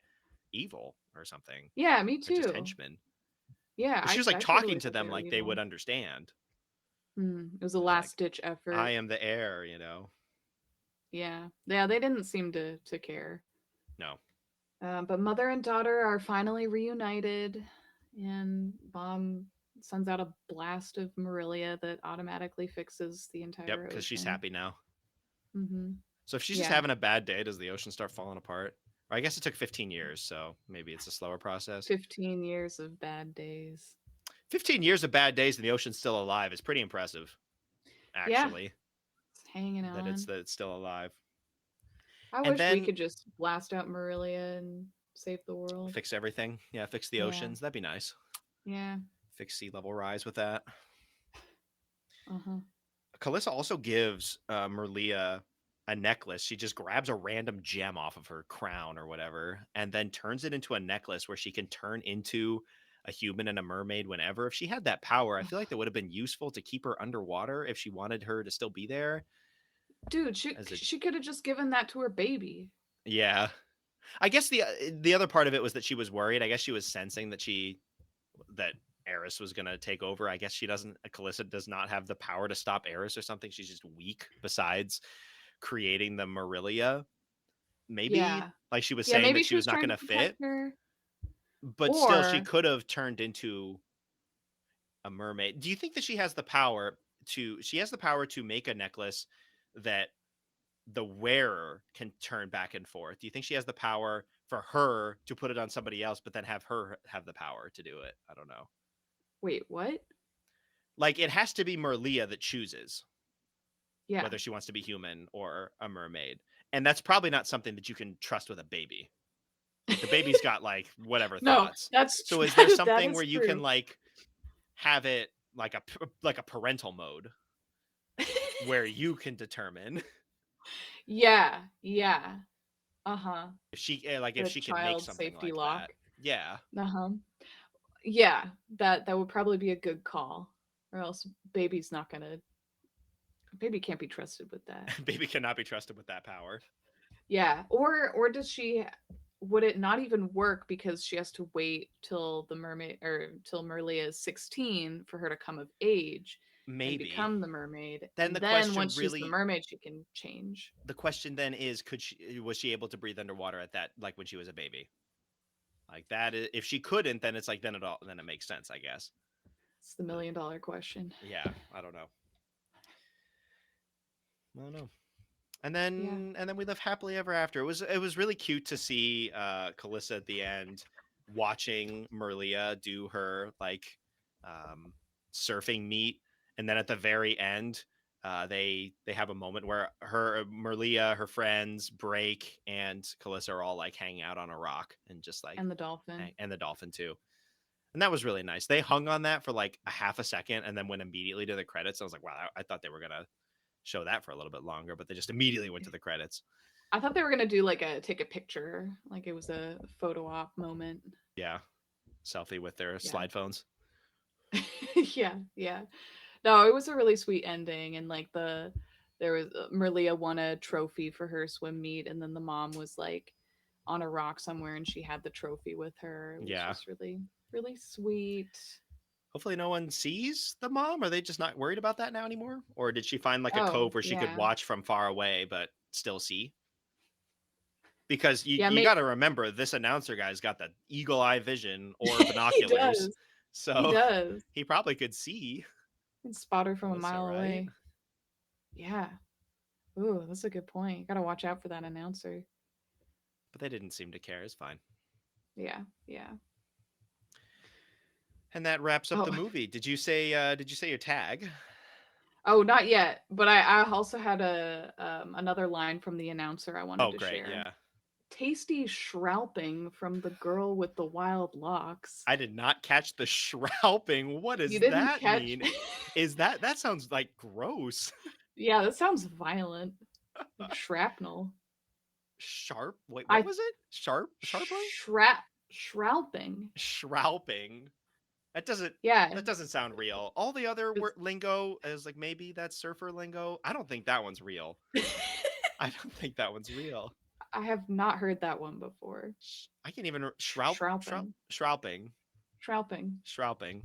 evil or something, Yeah, me or just too. henchmen. Yeah, But she was like I talking totally to thought they them were like they would evil. understand. It was a It was like, last ditch I effort. am the heir. Yeah. Yeah, they didn't seem to care. No. But mother and daughter are finally reunited, and Mom sends out a blast of Merliah that automatically fixes the Yep, entire because she's ocean. happy now. Mm-hmm. So if she's just Yeah, having a bad day, does the ocean start falling apart? Or I guess it took 15 years, so maybe it's a slower process. 15 years of bad days. 15 years of bad days and the ocean's still alive is pretty impressive, Yeah, actually, it's hanging that on. it's still alive. I And wish we then could just blast out Merliah and save the world. fix everything. Yeah, fix the Yeah, oceans. That'd be nice. yeah. Fix sea level rise with that. Uh huh. Kalissa also gives Merlia a necklace. She just grabs a random gem off of her crown or whatever, and then turns it into a necklace where she can turn into a human and a mermaid whenever. If she had that power, I feel like that would have been useful to keep her underwater if she wanted her to still be there. Dude, she As a she could have just given that to her baby. yeah, I guess the other part of it was that she was worried. I guess she was sensing that Eris was gonna take over. I guess she doesn't. Kalissa does not have the power to stop Eris or something. She's just weak. Besides creating the Merliah, maybe Yeah, like she was yeah. saying Maybe that she she was was not trying to gonna protect fit, her, but still she or could have turned into a mermaid. Do you think that she has the power to? She has the power to make a necklace that the wearer can turn back and forth. Do you think she has the power for her to put it on somebody else, but then have her have the power to do it? I don't know. wait, what? Like it has to be Merlia that chooses Yeah. whether she wants to be human or a mermaid. And that's probably not something that you can trust with a baby. Like the baby's got like whatever No, thoughts. that's So is there that something is where you can true. like have it like a parental mode where you can determine Yeah, yeah. Uh-huh. if she if The she can make child something safety like that? lock. Yeah. Uh-huh. Yeah, that would probably be a good call. Or else baby can't be trusted with that. Baby cannot be trusted with that power. Yeah. Or does she would it not even work because she has to wait till the mermaid or till Merlia is 16 for her to come of age and Maybe. become the mermaid, Then and the then question once she's the really mermaid she can change. the question then is could she was she able to breathe underwater at that like when she was a baby? Like that is, if she couldn't then it's like then it makes sense, I guess. It's the But million-dollar question. yeah, I don't know. I don't know. Yeah. And then we live happily ever after. It was really cute to see Kalissa at the end watching Merlia do her like um surfing meet, and then at the very end they have a moment where her Merlia, her friends, Break, and Kalissa are all like hanging out on a rock and just like And the dolphin. and the dolphin too. And that was really nice. They hung on that for like a half a second and then went immediately to the credits. I was like, wow, I thought they were gonna show that for a little bit longer, but they just immediately went to the credits. I thought they were gonna do like a take a picture, like it was a photo op moment. Yeah, selfie with their Yeah. slide phones. Yeah, yeah. No, it was a really sweet ending, and like there was Merlia won a trophy for her swim meet, and then the mom was like on a rock somewhere, and she had the trophy with her. It was Yeah. just really sweet. Hopefully, no one sees the mom. Are they just not worried about that now anymore? Or did she find like a Oh cove where she could yeah, watch from far away but still see? Because yeah. you got to remember, this announcer guy's got the eagle eye vision or He binoculars, does. He so does. he probably could see Can spot her from a Kalissa, mile right? away. Yeah. Ooh, that's a good point. Gotta watch out for that announcer. But they didn't seem to care. It's fine. Yeah, yeah. And that wraps up Oh, the movie. Did you say your tag? oh, not yet. But I also had a another line from the announcer I wanted Oh, to great. share. Yeah. Tasty shrouping from the girl with the wild locks. I did not catch the shrouping. What You does didn't that catch? mean? Is that sounds like gross? Yeah, that sounds violent. Like shrapnel. Sharp? Wait, what I was it? Sharpling? shrouping. Shrouping. Yeah, That doesn't sound real. All the other it's- lingo is like maybe that's surfer lingo. I don't think that one's real. I don't think that one's real. I have not heard that one before. I can't even Shrouping. shrouping, Shrouping. shrouping,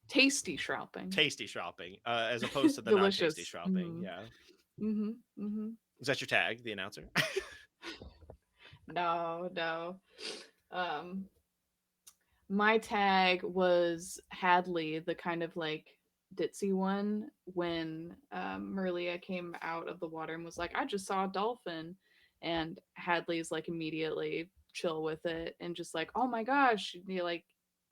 Tasty shrouping. tasty shrouping, as opposed to the non-tasty Delicious. shrouping. Mm-hmm. Yeah. Mm-hmm. Mm-hmm. Is that your tag, the announcer? No, no. Um, my tag was Hadley, the kind of like ditzy one, when Merlia came out of the water and was like, I just saw a dolphin. And Hadley's like immediately chill with it and just like, oh my gosh, you like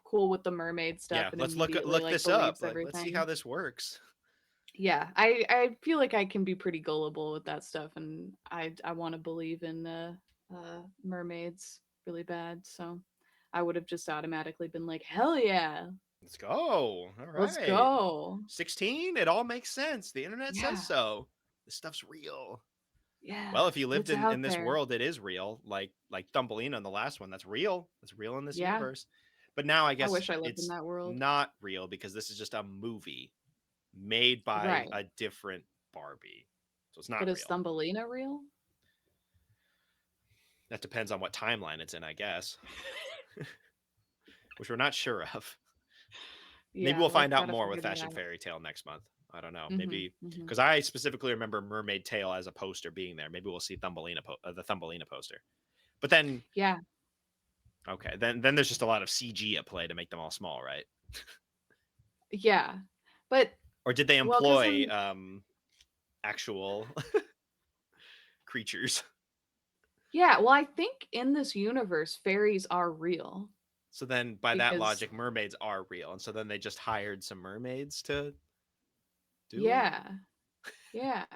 cool with the mermaid stuff Yeah, and let's immediately look like this up. believes Like, let's see how everything. this works. Yeah, I feel like I can be pretty gullible with that stuff, and I want to believe in mermaids really bad. So I would have just automatically been like, hell yeah, Let's go. All let's right. go. 16, it all makes sense. The internet says Yeah, so. This stuff's real. yeah, Well, if you lived it's in out this there. world, it is real. Like Thumbelina in the last one, that's real. It's real in this Yeah, universe. But now I I guess wish I lived in it's that world. not real because this is just a movie made by Right, a different Barbie. So it's not but is real. Thumbelina real? That depends on what timeline it's in, I guess, which we're not sure of. Maybe Yeah, we'll let's find out gotta more with figure that Fashion out. Fairy Tale next month. I don't know. Mhm, Maybe mhm. because I specifically remember Mermaid Tale as a poster being there. Maybe we'll see the Thumbelina poster. But then, Yeah, okay, then there's just a lot of CG at play to make them all small, right? yeah, but Or did they well, because employ then actual creatures? yeah, well, I think in this universe, fairies are real So then, by that because logic, mermaids are real, and so then they just hired some mermaids to do it. yeah, yeah,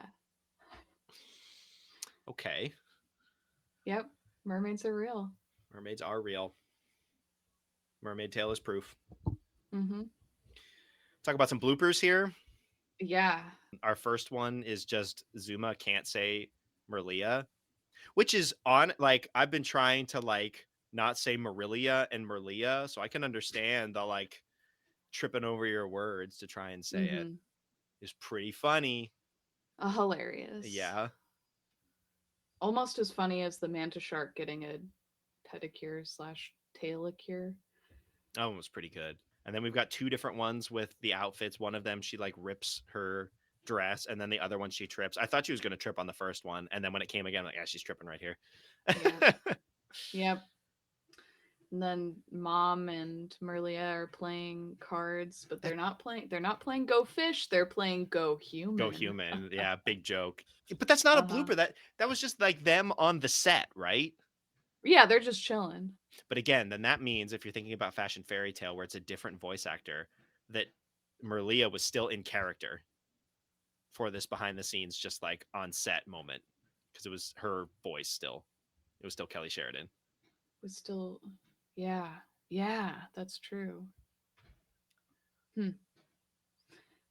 Okay, yep, mermaids are real. mermaids are real. Mermaid Tale is proof. Mm-hmm. Talk about some bloopers here. Yeah, Our first one is just Zuma can't say Merlia, which is on like I've been trying to like not say Marilia and Merlia, so I can understand the like tripping over your words to try and say it. mm-hmm. It's pretty funny. Hilarious. Yeah. Almost as funny as the manta shark getting a pedicure slash tailicure. That one was pretty good. And then we've got two different ones with the outfits. One of them, she like rips her dress, and then the other one, she trips. I thought she was going to trip on the first one. And then when it came again, I'm like, yeah, she's tripping right here. Yeah, yep. And then Mom and Merlia are playing cards, but That they're not playing Go Fish, they're playing Go go Human. human. Yeah, big joke. But that's not a Uh-huh. blooper. That was just like them on the set, right? Yeah, they're just chilling. But again, then that means if you're thinking about Fashion Fairy Tale, where it's a different voice actor, that Merlia was still in character for this behind the scenes, just like on set moment, because it was her voice still. It was still Kelly Sheridan. Was still yeah. Yeah, that's true. Hmm.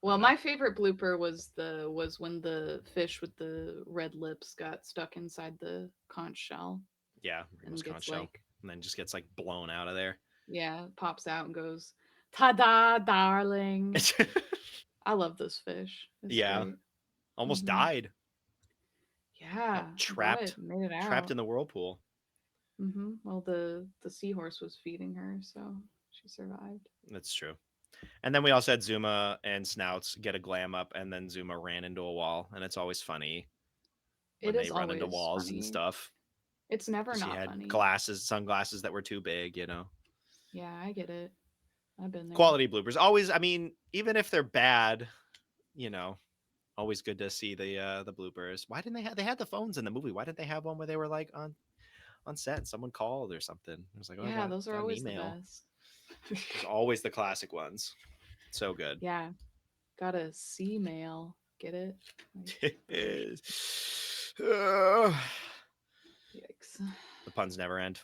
I Well, don't know. my favorite blooper was when the fish with the red lips got stuck inside the conch shell Yeah, Remo's and conch gets shell, like and then just gets like blown out of there. yeah, pops out and goes, "Ta-da, darling." I love this fish. It's Yeah, great. almost Hmm. died. Yeah, Got I'm glad it made it trapped out. in the whirlpool. Well, the seahorse was feeding her, so she survived. That's true. And then we also had Zuma and Snouts get a glam up, and then Zuma ran into a wall, and it's always funny when It they is run into always walls and funny. stuff. It's never She not had funny. glasses, sunglasses that were too big, you know. Yeah, I get it. I've been there. Quality bloopers. Always, I mean, even if they're bad, you know, always good to see the bloopers. Why didn't they had the phones in the movie? Why didn't they have one where they were like on set and someone called or something? I was like, oh, I Yeah, those are got an always the email. best. There's always the classic ones. So good. Yeah, got a C mail. Get it? Like, Uh, yikes. the puns never end.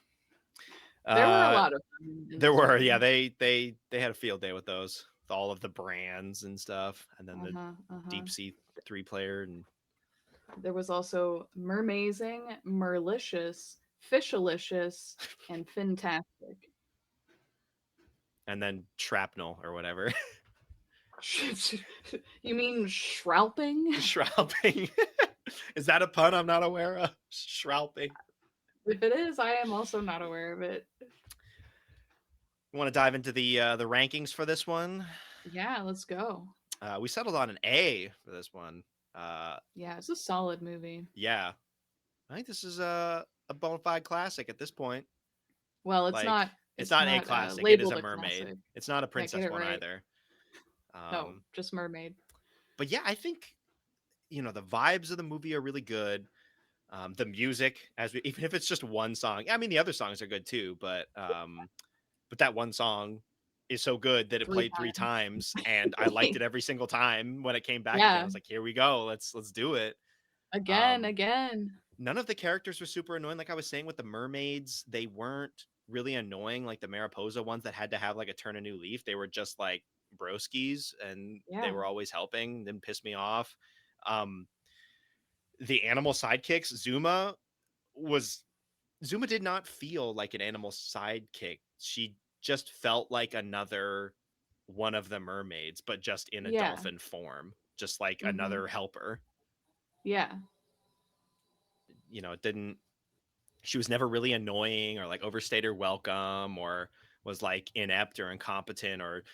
There were a Uh, lot of them in there this were, yeah, movie. they had a field day with those, with all of the brands and stuff, and then Uh the huh. Uh huh. deep sea 3-player, and There was also Mermazing, Merlicious, Fishalicious, and Fantastic. then shrapnel or whatever. You mean Shrouping? Shrouding. Is that a pun I'm not aware of? Shrouding. If it is, I am also not aware of it. You want to dive into the rankings for this one? Yeah, let's go. We settled on an A for this one. Uh, Yeah, it's a solid movie. yeah, I think this is a bona fide classic at this point. Well, it's Like, not. it's It's not a not classic. It is labeled a a mermaid. classic. It's not a Yeah, get princess it one right. either. No, Um, just mermaid. but yeah, I think the vibes of the movie are really good. The music, even if it's just one song, I mean, the other songs are good too, but that one song is so good that it Three played three times. times, and I liked it every single time when it came back again. I Yeah. was like, here we go, let's do it. Again, Um, again. None of the characters were super annoying. Like I was saying with the mermaids, they weren't really annoying like the Mariposa ones that had to have like a turn a new leaf. They were just like broskies, and they Yeah. were always helping, didn't piss me off. Um, the animal sidekicks, was Zuma did not feel like an animal sidekick. She just felt like another one of the mermaids, but just in a Yeah. dolphin form, just like Mhm. another helper. Yeah. It didn't She was never really annoying or like overstayed her welcome or was like inept or incompetent or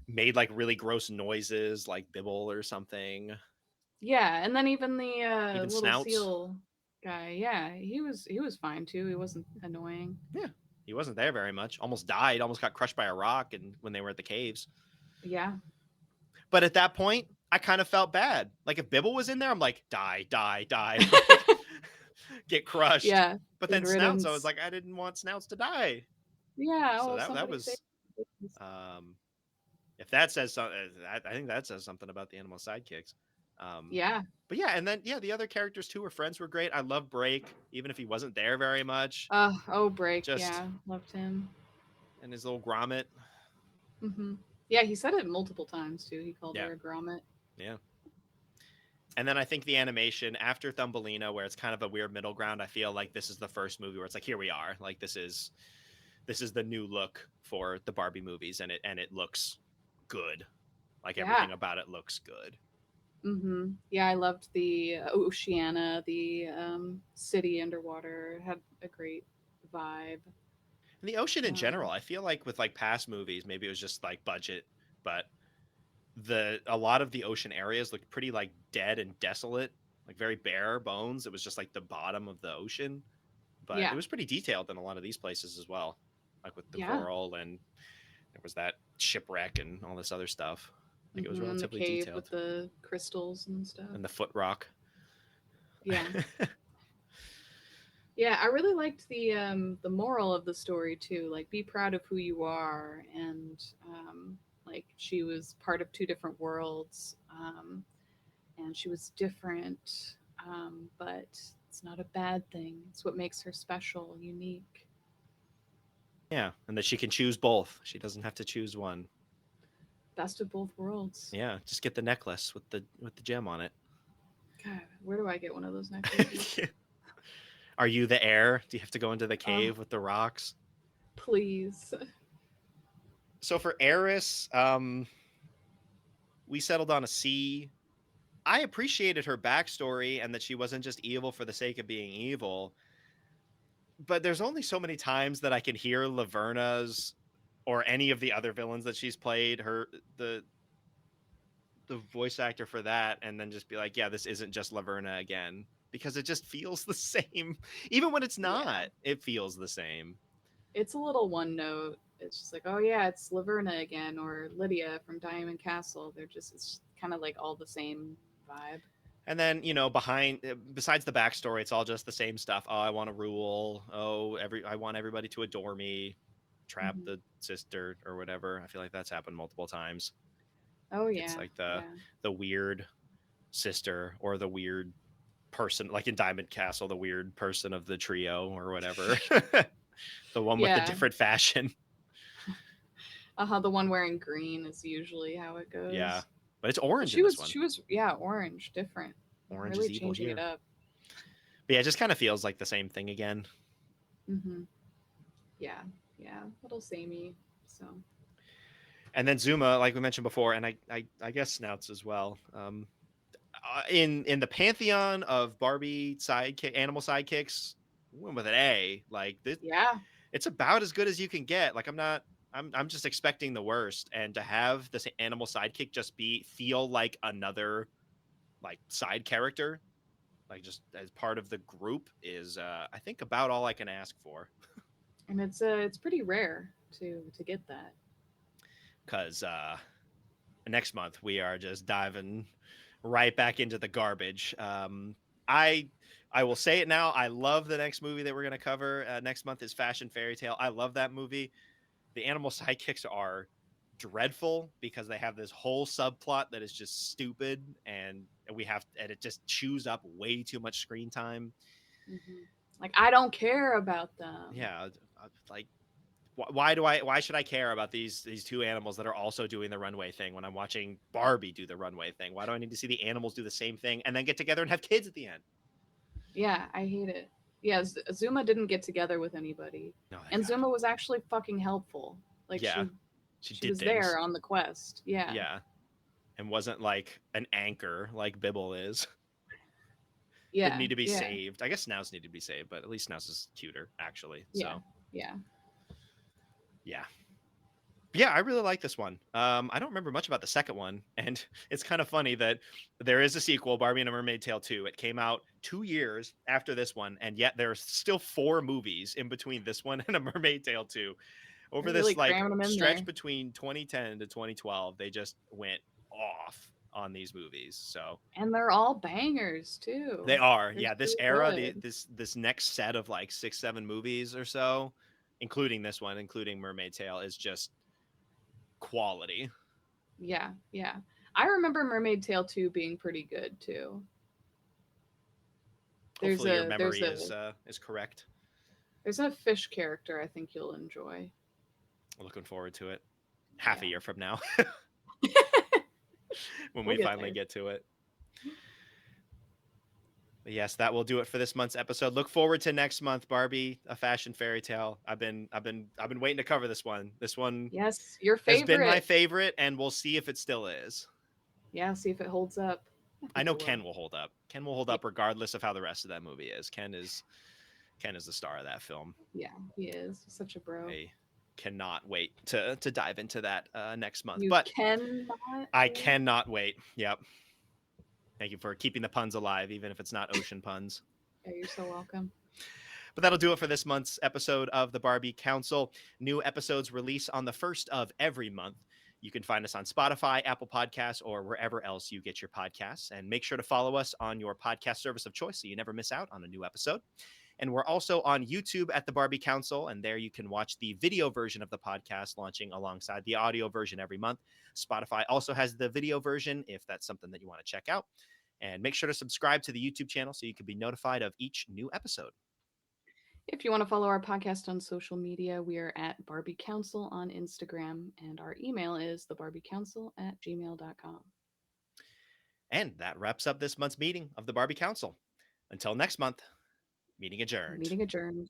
made like really gross noises like Bibble or something. Yeah, and then even the Even little Snouts. seal guy, yeah, he was fine too. He wasn't annoying. Yeah. He wasn't there very much. Almost died, almost got crushed by a rock and when they were at the caves. Yeah. But at that point, I kind of felt bad. Like if Bibble was in there, I'm like, die, die, die. Like get crushed. Yeah. But Good then Snouts, I was riddance. like, I didn't want Snouts to die. Yeah, So oh, that somebody say was um if that says something, I think that says something about the animal sidekicks. Um, Yeah. but yeah, and then yeah, the other characters too, her friends were great. I love Break, even if he wasn't there very much. Oh, break. Just Yeah, loved him. and his little grommet. Yeah, he said it multiple times too. He called Yeah, her a grommet. yeah. And then I think the animation after Thumbelina, where it's kind of a weird middle ground. I feel like this is the first movie where it's like, here we are. Like this is the new look for the Barbie movies, and it looks good. Like Yeah. everything about it looks good. Yeah, I loved the Oceana, the city underwater. It had a great vibe. And the ocean in general, Um, I feel like with like past movies, maybe it was just like budget, but the a lot of the ocean areas looked pretty like dead and desolate, like very bare bones. It was just like the bottom of the ocean, but it yeah. was pretty detailed in a lot of these places as well, like with the Yeah. coral and there was that shipwreck and all this other stuff. Like it was And the relatively cave with detailed, the crystals and stuff. and the foot rock. Yeah. Yeah, I really liked the moral of the story too. Like be proud of who you are and like she was part of two different worlds. And she was different. But it's not a bad thing. It's what makes her special, unique. Yeah, and that she can choose both. She doesn't have to choose one. Best of both worlds. Yeah, just get the necklace with the gem on it. God, where do I get one of those necklaces? Are you the heir? Do you have to go into the Oh, cave with the rocks? please. So for Eris, we settled on a C. I appreciated her backstory and that she wasn't just evil for the sake of being evil. But there's only so many times that I can hear Laverna's or any of the other villains that she's played, the the voice actor for that, and then just be like, yeah, this isn't just Laverna again. Because it just feels the same. Even when it's Yeah. not, it feels the same. It's a little one note. It's just like, oh yeah, it's Laverna again or Lydia from Diamond Castle. They're just it's kind of like all the same vibe. And then, besides the backstory, it's all just the same stuff. Oh, I want to rule. Oh, I want everybody to adore me. Trap Hmm. the sister or whatever. I feel like that's happened multiple times. Oh It's yeah, like the yeah, the weird sister or the weird person, like in Diamond Castle, the weird person of the trio or whatever. The one with the yeah. different fashion. The one wearing green is usually how it Yeah, goes. but it's But orange in she this was one. she was yeah orange, different, Orange really is evil changing it here. up. But yeah, it just kind of feels like the same thing again. Hmm. Yeah, yeah, little samey. So And then Zuma, like we mentioned before, and I guess Snouts as well. In the pantheon of Barbie animal sidekicks, went with an A. Like this, yeah, it's about as good as you can get. Like I'm just expecting the worst, and to have this animal sidekick just feel like another like side character, like just as part of the group is I think about all I can ask for. And it's pretty rare to get that. Because next month we are just diving right back into the garbage. I I will say it now. I love the next movie that we're going to cover next month is Fashion Fairy Tale. I love that movie. The animal sidekicks are dreadful because they have this whole subplot that is just stupid, and it just chews up way too much screen time. Hmm. Like I don't care about them. Yeah, like why should I care about these two animals that are also doing the runway thing when I'm watching Barbie do the runway thing? Why do I need to see the animals do the same thing and then get together and have kids at the end? Yeah, I hate it. Yeah, Zuma didn't get together with anybody, No, and God. Zuma was actually fucking helpful. Like Yeah, she she did was things. there on the quest. Yeah, Yeah, and wasn't like an anchor like Bibble is. Didn't yeah, need to be yeah, saved. I guess Snouse needed to be saved, but at least Snouse is cuter actually. yeah, So yeah. yeah, yeah, I really like this one. I don't remember much about the second one, and it's kind of funny that there is a sequel, Barbie and a Mermaid Tale 2. It came out 2 years after this one, and yet there's still 4 movies in between this one and a Mermaid Tale 2. Over They're this really like cramming them in stretch there, between 2010 to 2012, they just went off on these movies. So and they're all bangers too. they are, They're yeah. This so era, good. this next set of like 6, 7 movies or so, including this one, including Mermaid Tale, is just quality. Yeah, yeah. I remember Mermaid Tale 2 being pretty good too. There's Hopefully your a memory is correct. there's a fish character I think you'll enjoy. Looking forward to it. Half a Yeah. year from now when We'll we get finally there. get to it. But yes, that will do it for this month's episode. Look forward to next month, Barbie, a fashion fairy tale. I've been waiting to cover this one. This one Yes, your has been my favorite. favorite, and we'll see if it still is. Yeah, see if it holds up. I I think know it will. Ken will hold up. Ken will hold Yeah, up regardless of how the rest of that movie is. Ken is the star of that film. yeah, he is such a bro. I cannot wait to dive into that next month. You But cannot I wait. cannot wait. Yep. Thank you for keeping the puns alive, even if it's not ocean puns. Yeah, you're so welcome. But that'll do it for this month's episode of the Barbie Council. New episodes release on the first of every month. You can find us on Spotify, Apple Podcasts, or wherever else you get your podcasts. And make sure to follow us on your podcast service of choice so you never miss out on a new episode. And we're also on YouTube at the Barbie Council, and there you can watch the video version of the podcast launching alongside the audio version every month. Spotify also has the video version if that's something that you want to check out. And make sure to subscribe to the YouTube channel so you can be notified of each new episode. If you want to follow our podcast on social media, we are at Barbie Council on Instagram, and our email is thebarbiecouncil@gmail.com. And that wraps up this month's meeting of the Barbie Council. Until next month, meeting adjourned. Meeting adjourned.